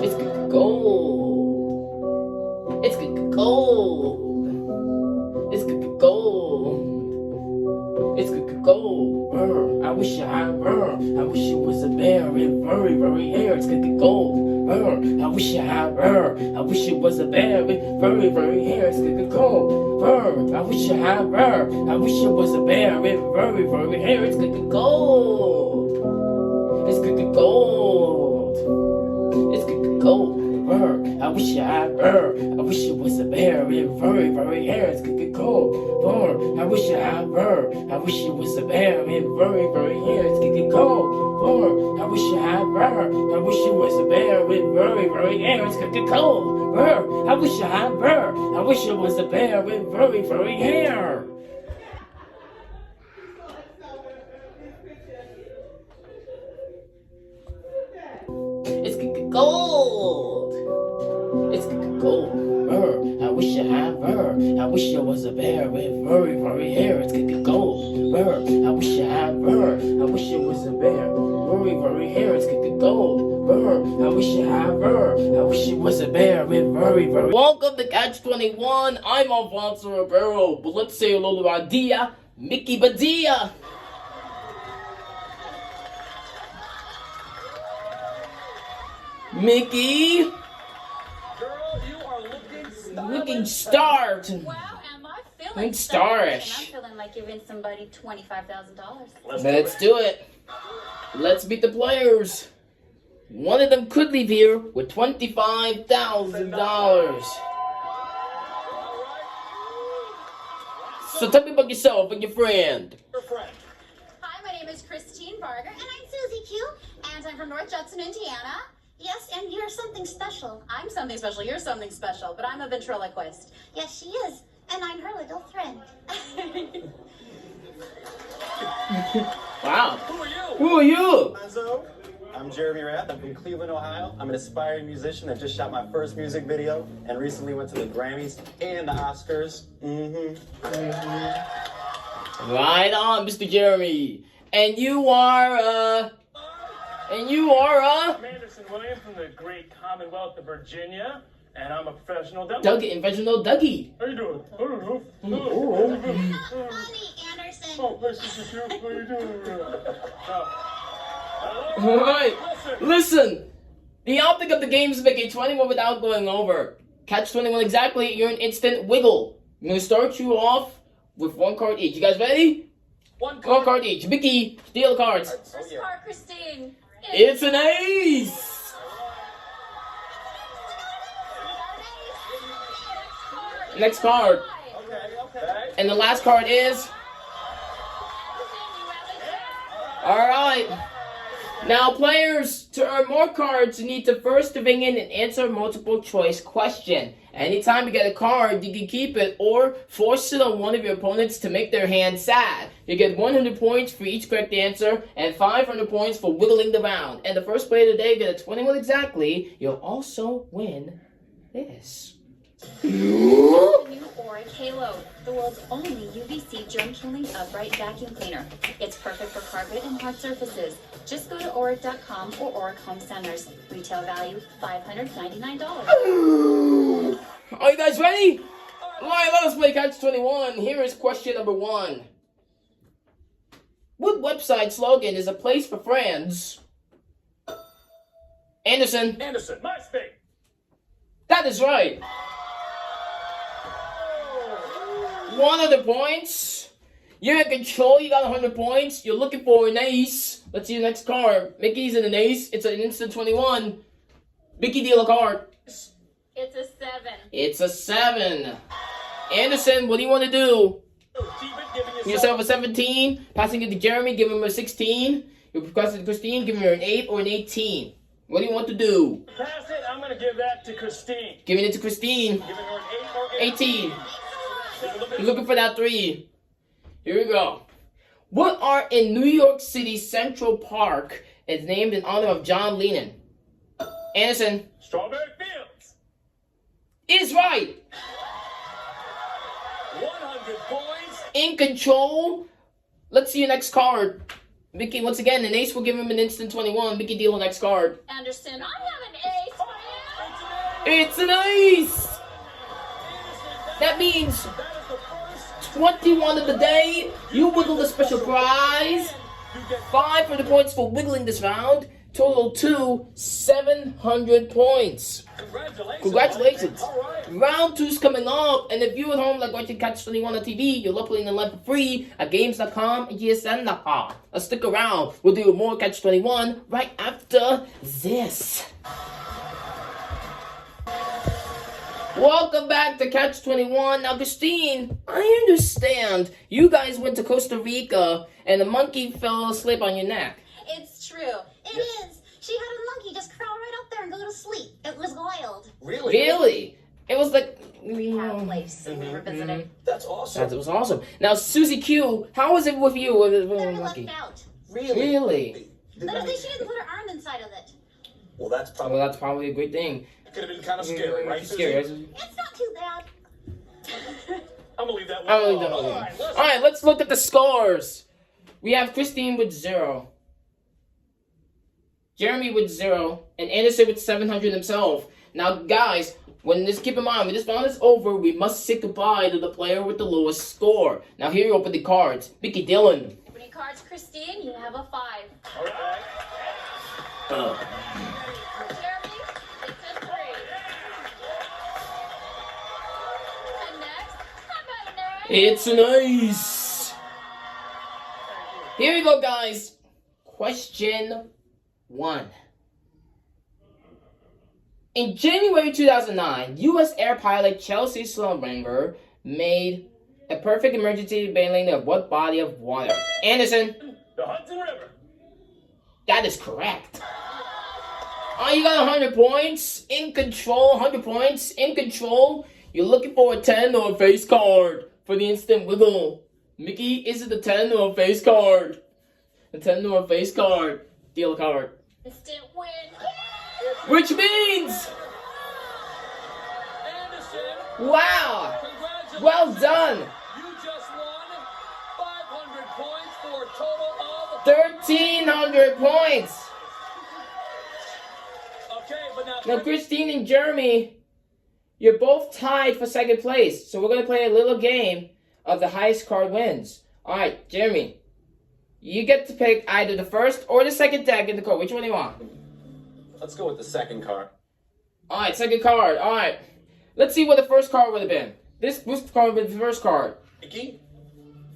It's gold. It's gold. It's gold. It's gold. I wish I had her. I wish it was a bear with very, very hair. It's gold. I wish I had her. I wish it was a bear with very, very hair. It's gold. I wish I had her. I wish it was a bear with very, very hair. It's gold. It's gold. It's gold. I wish I had her. I wish it was a bear with very, very hair. It's gold. I wish I had her. I wish it was a bear with very, very hair. It's gold. I wish I had her. I wish it was a bear with very, very hair. It's gold. I wish I had her. I wish it was a bear with very, very hair. It's gold. It's gold. I wish I had her. I wish I was a bear with very, very hair. It's gold. I wish I had her. I wish it was a bear. Very, very hair. It's gold. I wish I had her. I wish it was a bear with very, very. Welcome to Catch 21. I'm Alfonso Ribeiro. But let's say hello to our dia, Mickey Badia. Mickey. Girl, you are Looking starved. Wow, am I feeling Looking starish. I'm feeling like giving somebody $25,000. Let's do it. Let's meet the players. One of them could leave here with $25,000. So tell me about yourself and your friend. Hi, my name is Christine Barger. And I'm Susie Q. And I'm from North Judson, Indiana. Yes, and you're something special. I'm something special. You're something special. But I'm a ventriloquist. Yes, she is. And I'm her little friend. Wow. Who are you? Who are you? Enzo. I'm Jeremy Rath. I'm from Cleveland, Ohio. I'm an aspiring musician that just shot my first music video and recently went to the Grammys and the Oscars. Right on, Mr. Jeremy. And you are, I'm Anderson Williams from the great Commonwealth of Virginia, and I'm a professional Dougie. Professional Dougie. How you doing? I don't know. Honey, Anderson. Oh, nice to meet you. How you doing? Alright, listen. The optic of the game is making 21 without going over. Catch 21 exactly, you're an instant wiggle. I'm gonna start you off with one card each. You guys ready? One card each. Mickey, steal the cards. First card, Christine. It's an ace! Next card. And the last card is... Alright. Now, players, to earn more cards, you need to first ring in and answer a multiple choice question. Anytime you get a card, you can keep it or force it on one of your opponents to make their hand sad. You get 100 points for each correct answer and 500 points for wiggling the round. And the first player today get a 21 exactly. You'll also win this. The new Auric Halo, the world's only UVC germ-killing upright vacuum cleaner. It's perfect for carpet and hard surfaces. Just go to Auric.com or Auric Home Centers. Retail value $599. Are you guys ready? Alright, let us play Catch 21. Here is question number 1. What website slogan is a place for friends? Anderson. Anderson, MySpace. That is right. 100 points. You're in control. You got 100 points. You're looking for an ace. Let's see the next card. Mickey's in an ace. It's an instant 21. Mickey, deal a card. It's a 7. It's a 7. Anderson, what do you want to do? Give yourself a 17. Passing it to Jeremy, give him a 16. You're passing to Christine, give her an 8 or an 18. What do you want to do? Pass it. I'm going to give that to Christine. Giving it to Christine. Giving her an 8 or 18. You're looking for that 3. Here we go. What art in New York City Central Park is named in honor of John Lennon? Anderson. Strawberry Fields. Is right. 100 points. In control. Let's see your next card. Mickey, once again, an ace will give him an instant 21. Mickey, deal the next card. Anderson, I have an ace for you. It's an ace. That means 21 of the day. You wiggle the special prize. 500 points for wiggling this round. Total to 700 points. Congratulations. Round 2's coming up. And if you at home like watching Catch 21 on TV, you're playing in live for free at games.com and GSN.com. Stick around. We'll do more Catch 21 right after this. Welcome back to Catch 21. Now, Christine, I understand you guys went to Costa Rica and the monkey fell asleep on your neck. It's true. It is. She had a monkey just crawl right up there and go to sleep. It was wild. Really? Really? It was like... place we were visiting. That's awesome. That was awesome. Now, Susie Q, how was it with you with the Very monkey? left out. Really? But at least she didn't put her arm inside of it. Well, that's probably a good thing. Could have been kind of scary, right? Scary, right? It's not too bad. I'm gonna leave that one. I really don't know. Alright, let's look at the scores. We have Christine with 0. Jeremy with 0. And Anderson with 700 himself. Now, guys, keep in mind, when this round is over, we must say goodbye to the player with the lowest score. Now, here you open the cards. Mickey Dillon. Opening cards, Christine, you have a 5. Okay. Jeremy, it's a 3. And next, how about an 8? It's an ace. Here we go, guys. Question 1. In January 2009, U.S. air pilot Chelsea Sullenberger made a perfect emergency bailing of what body of water? Anderson. The Hudson River. That is correct. Oh, you got 100 points. In control. 100 points. In control. You're looking for a 10 or a face card for the instant wiggle. Mickey, is it the 10 or a face card? A 10 or a face card. Deal a card. Instant win. Which means... Wow! Well done! You just won 500 points for a total of 1,300 points! Okay, but Now, Christine and Jeremy, you're both tied for second place. So we're going to play a little game of the highest card wins. Alright, Jeremy. You get to pick either the first or the second deck in the card. Which one do you want? Let's go with the second card. Alright, second card. Alright. Let's see what the first card would have been. This card would be the first card. Mickey,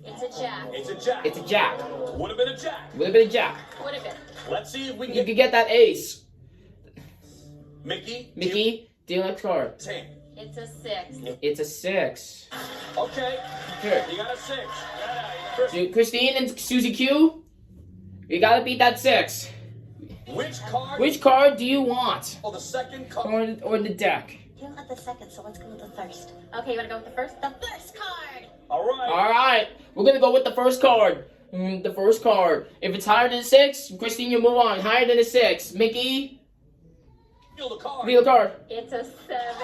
It's a jack. It's a jack. It's a jack. Would have been a jack. Would have been a jack. Would have been. Let's see if we You can could get that ace. Mickey. Mickey, deal next card. 10. It's a 6. It's a 6. Okay. Sure. You got a 6. Chris, Christine and Susie Q, you gotta beat that 6. which card? Which card do you want? Oh, the second card. Or the deck? You want the second, so let's go with the first. Okay, you want to go with the first? The first card! All right. Alright, we're gonna go with the first card. The first card. If it's higher than a 6, Christine, you move on. Higher than a 6. Mickey, Deal the card. deal a card. It's a 7.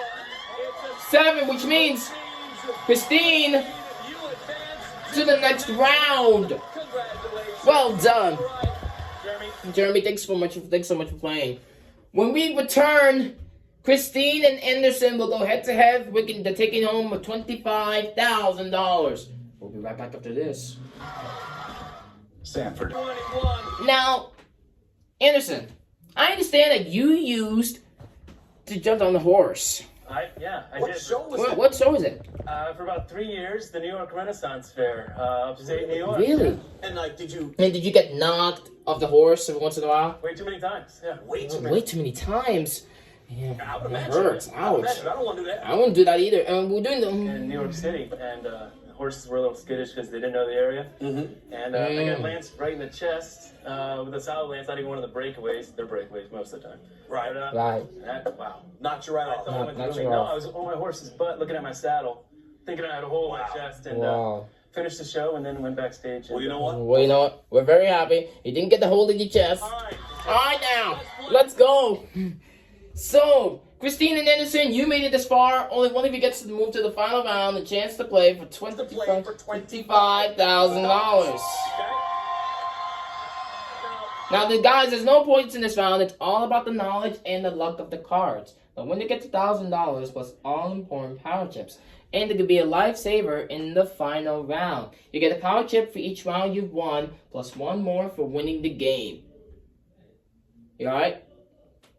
7, which means Christine to the next round. Well done. Jeremy, thanks so much for playing. When we return, Christine and Anderson will go head to head. They're taking home $25,000. We'll be right back after this. Sanford. Now, Anderson, I understand that you used to jump on the horse. I What did. show was that? What show is it? For about 3 years, the New York Renaissance Fair, upstate New York. Really? And did you? And did you get knocked off the horse every once in a while? Way too many times. Yeah. Way too Way too many times. Yeah, I would it imagine. hurts. I would Ouch. imagine. I don't want to do that. I wouldn't do that either. We're doing the. In New York City, and the horses were a little skittish because they didn't know the area. Mm-hmm. And I got lanced right in the chest with a solid lance, not even one of the breakaways. They're breakaways most of the time. Right. But, Right. wow. Knocked you right I off. thought I went Knocked through you me. No, off. I was on my horse's butt looking at my saddle, thinking I had a hole in my chest, and Wow. finished the show and then went backstage. Well, you know what? Well, you know what? We're very happy. You didn't get the hold of your chest. All right. All right, now, let's go. So, Christine and Anderson, you made it this far. Only one of you gets to move to the final round. A chance to play for $25,000. Now, the guys, there's no points in this round. It's all about the knowledge and the luck of the cards. The winner gets $1,000 plus all important power chips. And it could be a lifesaver in the final round. You get a power chip for each round you've won, plus one more for winning the game. You alright?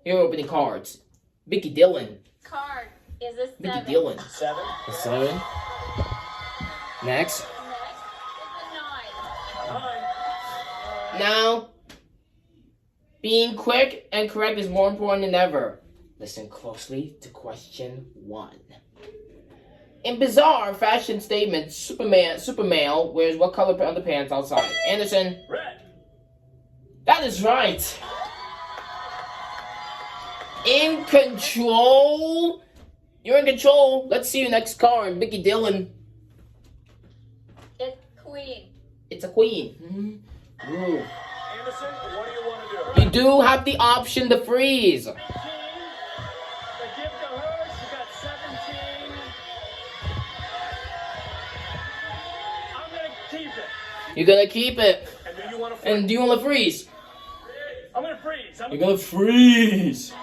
Here are opening cards. Mickey Dillon. Card is a 7. Mickey Dillon. 7. A 7. Next. Next is a 9. Now, being quick and correct is more important than ever. Listen closely to question 1. In bizarre fashion statements, Supermale wears what color underpants outside? Anderson. Red. That is right. In control. You're in control. Let's see your next card. Mickey Dillon. It's Queen. It's a queen. Ooh. Anderson, what do you want to do? You do have the option to freeze. The gift to her, she got 17. I'm gonna keep it. You're gonna keep it. And do you want to? And do you want to freeze? I'm gonna freeze. You're gonna freeze.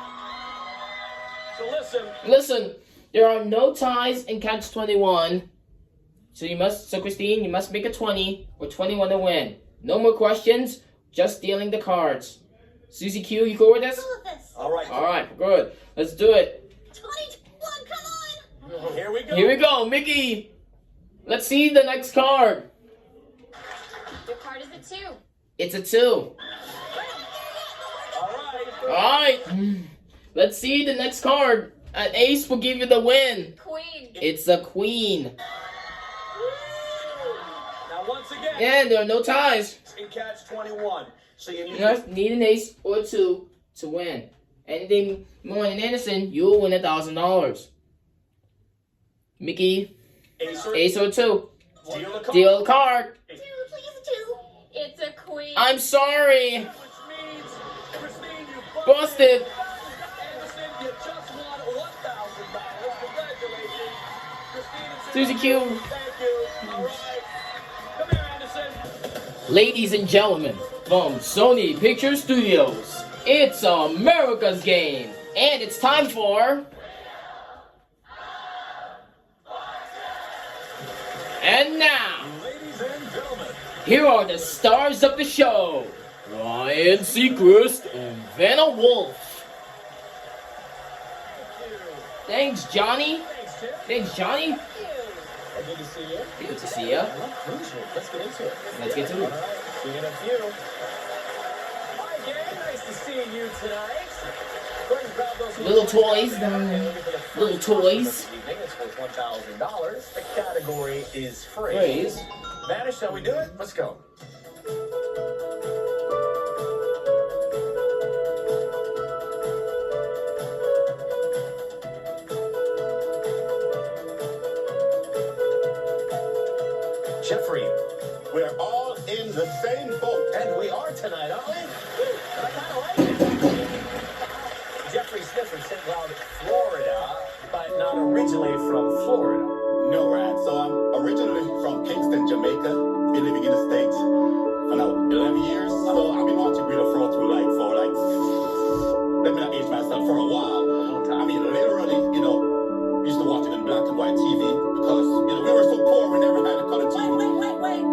So listen. Listen, there are no ties in Catch 21. So Christine, you must make a 20 or 21 to win. No more questions, just dealing the cards. Susie Q, you cool with this? All right. Alright, good. Let's do it. 21, come on! Here we go. Here we go, Mickey. Let's see the next card. Your card is a 2. It's a 2. Alright. Let's see the next card. An ace will give you the win. Queen. It's a queen. Now once again. And there are no ties. In Catch 21. So you You just need an ace or 2 to win. Anything more than Anderson, you'll win $1,000. Mickey, ace or 2. Deal a card. 2, please, 2. It's a queen. I'm sorry. Which means, Christine, you Busted. Anderson, you just won $1,000. Congratulations. Christine and Susie Q. Thank you. All right. Come here, Anderson. Ladies and gentlemen, from Sony Picture Studios, it's America's Game. And it's time for... And now, Ladies and gentlemen. here are the stars of the show. Ryan Seacrest and Vanna Wolf. Thanks, Johnny. Thanks, Johnny. good to see you. Good to see ya. I love cruise ship. Let's get into it. Let's get to it. All right, see you in a few. Hi, gang. Nice to see you tonight. Go ahead and grab those Little toys, little toys. This evening. It's worth $1,000. The category is free. Phrase. Vanish, shall we do it? Let's go. Jeffrey, We're all in the same boat. and we are tonight, aren't we? And I kind of like it. Jeffrey Smith from St. Cloud, Florida, but not originally from Florida. No, Rad. So I'm originally from Kingston, Jamaica. Been living in the States for now 11 years. So I've been watching Real Afro through let me not age myself, for a while. I mean, literally, used to watch it in black and white TV because, we were so poor we never had a color TV. Wait.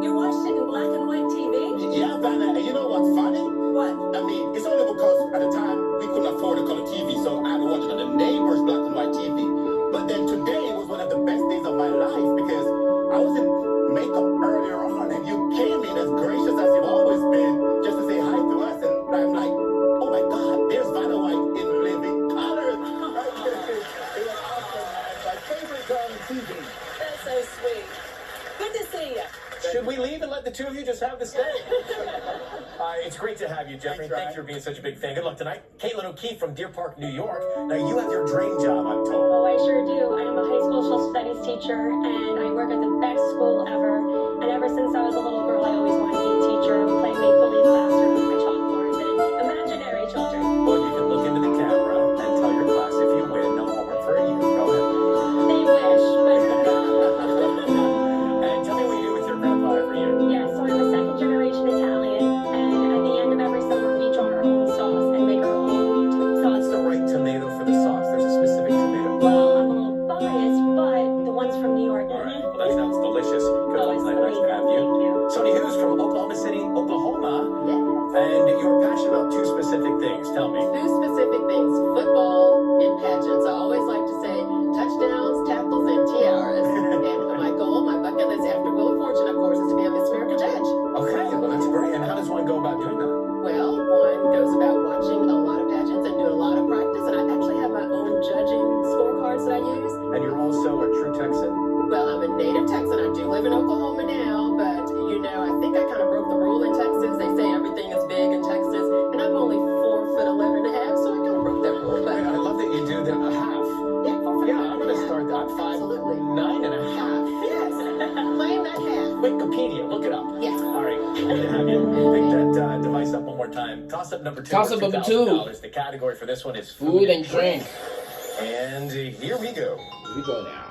You watched it in black and white TV? Yeah, Vanna, and you know what's funny? What? I mean, it's only because at the time we couldn't afford a color TV, so I had to watch it on the neighbor's black and white TV. But then today was one of the best days of my life because I was in makeup earlier on, and you came in as gracious as you've always been just to say hi to us, and I'm like, oh my God, there's Vanna White in living color. It was awesome, man. My favorite girl on TV. That's so sweet. Good to see you. Should we leave and let the two of you just have this day? It's great to have you, Jeffrey. Thanks for being such a big fan. Good luck tonight. Caitlin O'Keefe from Deer Park, New York. Now, you have your dream job, I'm told. Oh, I sure do. I am a high school social studies teacher, and I work at the best school ever. And ever since I was a little girl, I always wanted to be a teacher. We play make-believe classroom with my chalkboards and imaginary children. Well, you can look into the camera and tell your class if you win, no homework for you. Go ahead. They wish, but And tell me what you do with your grandpa every year. yeah, so I'm a second-generation Italian, and at the end of every summer, we draw our own sauce and make our own sauce. What's the right tomato for the sauce? There's a specific tomato. Well, I'm a little biased, but the ones from New York. All right. Well, that sounds delicious. Good luck it's tonight. Nice to have you. Thank you. Sonny Hughes from Oklahoma City, Oklahoma. Yes. And you're passionate about two specific things. Tell me. Two specific things, football and pageants. I always like to say touchdowns, tackles, and tiaras. And my goal, my bucket list after Wheel of Fortune, of course, is to be a Miss America judge. Okay, well, that's great. And how does one go about doing that? Well, one goes about watching a lot of pageants and doing a lot of practice. And I actually have my own judging scorecards that I use. And you're also a true Texan? Well, I'm a native Texan. I do live in Oklahoma now, but I think I kind of broke the rule in Texas. They say everything is big in Texas, and I'm only 4'11" and a half, so I kind of broke that rule. But I love that you do the half. Yeah, 4'11". Yeah, I'm going to start that 5'9" and a half. Yes, claim that half. Wikipedia, look it up. Yes. All right, good to have you. Pick that device up one more time. Toss up number two. Toss up number two. $2,000. The category for this one is Food and drink. And here we go. Here we go now.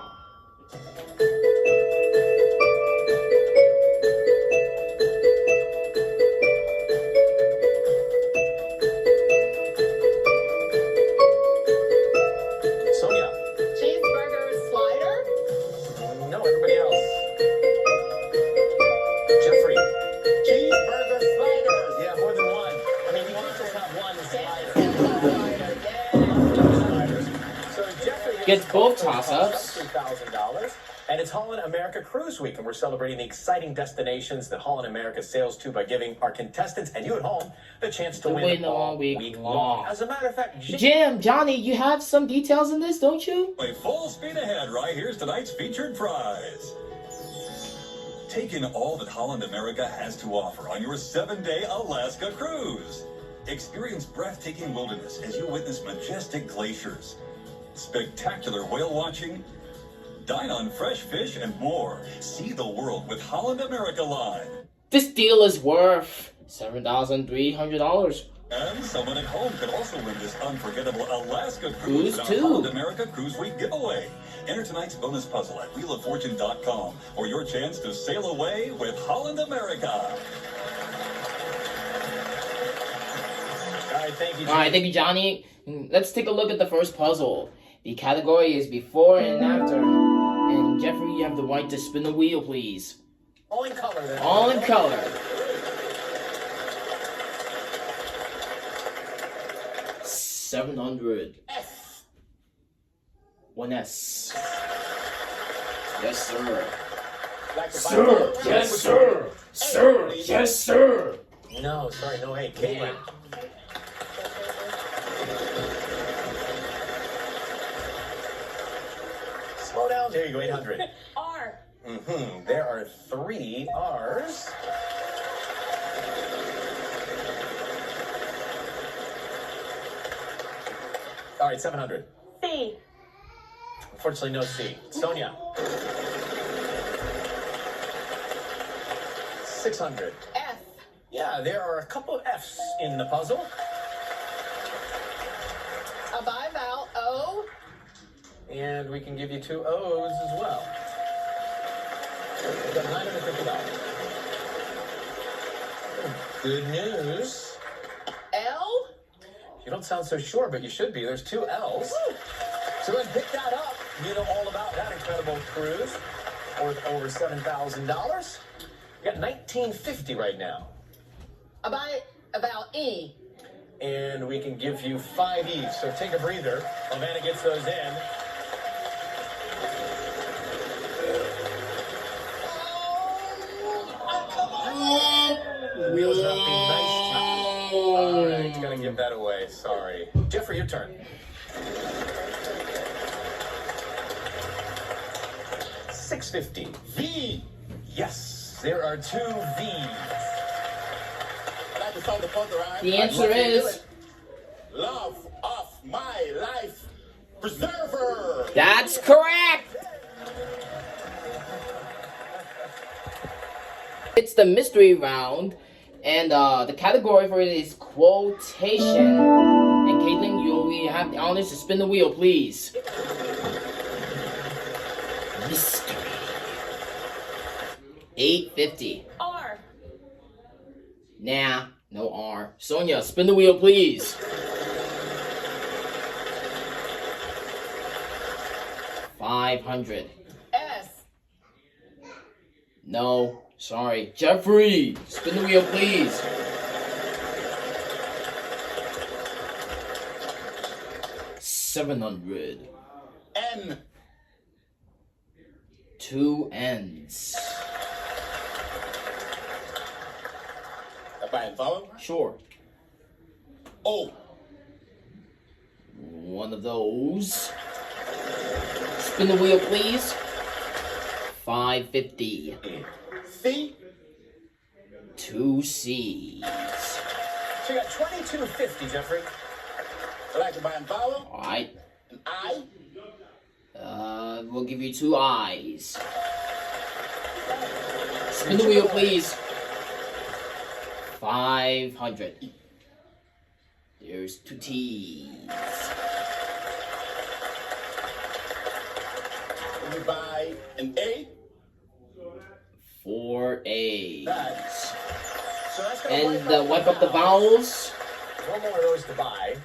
Sonia. Cheeseburger slider. No, everybody else. Jeffrey. Cheeseburger sliders. Yeah, more than one. I mean, you can't just have one slider. So Jeffrey Gets both toss-ups. $3,000. And it's Holland America Cruise Week, and we're celebrating the exciting destinations that Holland America sails to by giving our contestants and you at home the chance to win all week long. As a matter of fact, Jim, Johnny, you have some details in this, don't you? Full speed ahead, right? Here's tonight's featured prize. Take in all that Holland America has to offer on your 7-day Alaska cruise. Experience breathtaking wilderness as you witness majestic glaciers, spectacular whale watching, dine on fresh fish, and more. See the world with Holland America Line. This deal is worth $7,300. And someone at home could also win this unforgettable Alaska cruise Cruise in our too. Holland America Cruise Week giveaway. Enter tonight's bonus puzzle at wheeloffortune.com or your chance to sail away with Holland America. All right, thank you, Alright, thank you, Johnny. Let's take a look at the first puzzle. The category is before and after. And Jeffrey, you have the right to spin the wheel, please. All in color, then. All in color. $700. S. One S. Yes, sir. Like to buy Sir. Valorant? Yes, sir. Sir. Yes, sir. No, sorry, no hey, Caitlin. Slow down. There you go, 800. R. There are 3 R's. All right, 700. C. Unfortunately, no C. Sonia. 600. F. Yeah, there are a couple of F's in the puzzle. A bival. O. And we can give you 2 O's as well. We've got $950. Good news. L. You don't sound so sure, but you should be. There's 2 L's. So let's pick that up. You know all about that incredible cruise worth over $7,000. You got $1950 right now. About E. And we can give you 5 each. So take a breather. Vanna gets those in. Wheels not being nice to you. All right, gotta give that away. Sorry. Jeffrey, your turn. $650. V. Yes, there are 2 V's. I like to solve the puzzle, right? The answer is love of my life preserver. that's correct. It's the mystery round, and the category for it is quotation. And Caitlin, you have the honors to spin the wheel, please. Mystery. $850. R. Nah, no R. Sonia, spin the wheel, please. $500. S. No, sorry. Jeffrey, spin the wheel, please. $700. N. 2 N's. If I follow? Sure. O. One of those. Spin the wheel, please. $550. C. 2 C's. So you got $22.50, Jeffrey. I like to buy and follow. Alright. An I. We'll give you 2 I's. Spin the wheel, please. $500. There's 2 T's. We buy an A. 4 A's. So that's gonna And wipe up the vowels. 1 more of those to buy.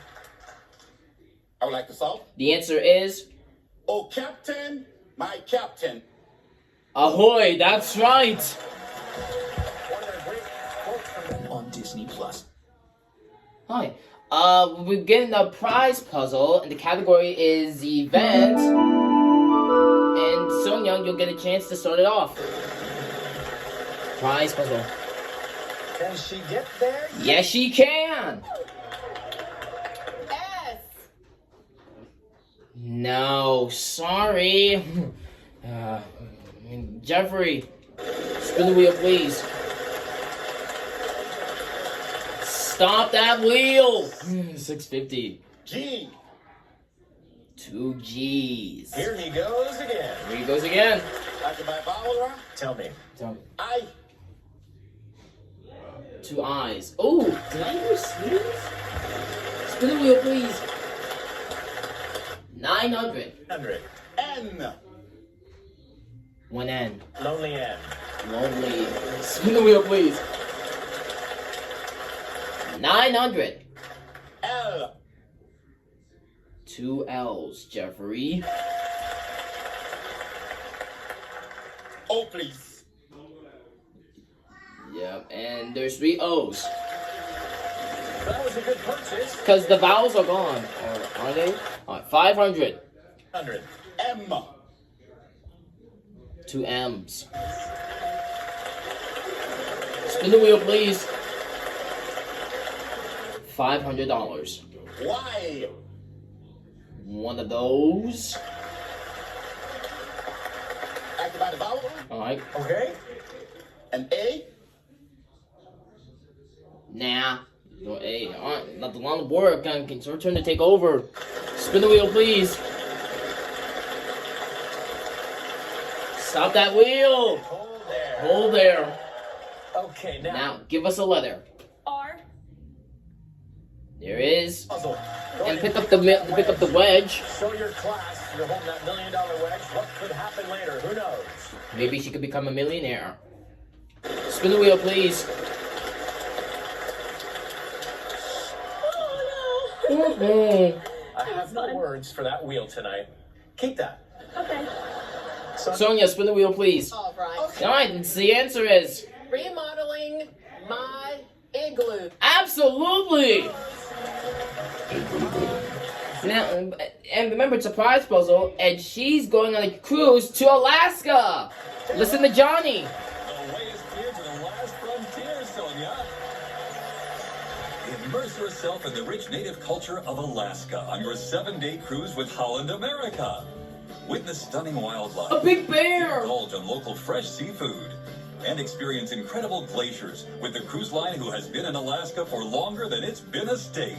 I would like to solve. The answer is Oh, Captain, my Captain. ahoy. That's right. On Disney Plus. Hi. We're getting a prize puzzle, and the category is event. And Sonia, you'll get a chance to start it off. Prize puzzle. Can she get there? Yes, she can. S. No, sorry. Jeffrey, spin the wheel, please. Stop that wheel. $650. G. 2 G's. Here he goes again. Here he goes again. I like to buy vowel, right? Tell me. I. 2 I's. Oh, did I hear sneeze? Spin the wheel, please. $900. 100. N. 1 N. Lonely N. Lonely. Spin the wheel, please. $900. L. 2 L's, Jeffrey. O, please. Yep, and there's 3 O's. That was a good purchase. Because the vowels are gone. Or are they? Alright, $500. 100. M. 2 M's. Spin the wheel, please. $500. Why? One of those. Acted by the vowel. Alright. Okay. An A. Nah. No A. Alright, not a lot of work. It's our turn to take over. Spin the wheel, please. Stop that wheel. Hold there. Okay, Now, give us a letter. R. There is. Puzzle. And pick up the wedge. Show your class you're holding that $1 million wedge. What could happen later? Who knows? Maybe she could become a millionaire. Spin the wheel, please. I have no words for that wheel tonight. Keep that. Okay. Sonia, spin the wheel, please. All right. Alright, and the answer is Remodeling my igloo. absolutely. Now, and remember, it's a prize puzzle, and she's going on a cruise to Alaska. Listen to Johnny. The way is clear to the last frontier, Sonia. Immerse yourself in the rich native culture of Alaska on your 7-day cruise with Holland America. Witness stunning wildlife. A big bear. Indulge on local fresh seafood. And experience incredible glaciers with the cruise line who has been in Alaska for longer than it's been a state.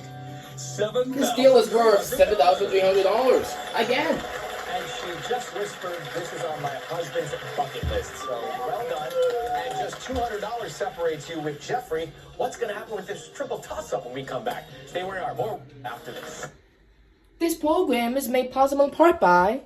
This deal is worth $7,300. Again. And she just whispered, this is on my husband's bucket list. So, well done. And just $200 separates you with Jeffrey. What's going to happen with this triple toss-up when we come back? Stay where you are. More after this. This program is made possible in part by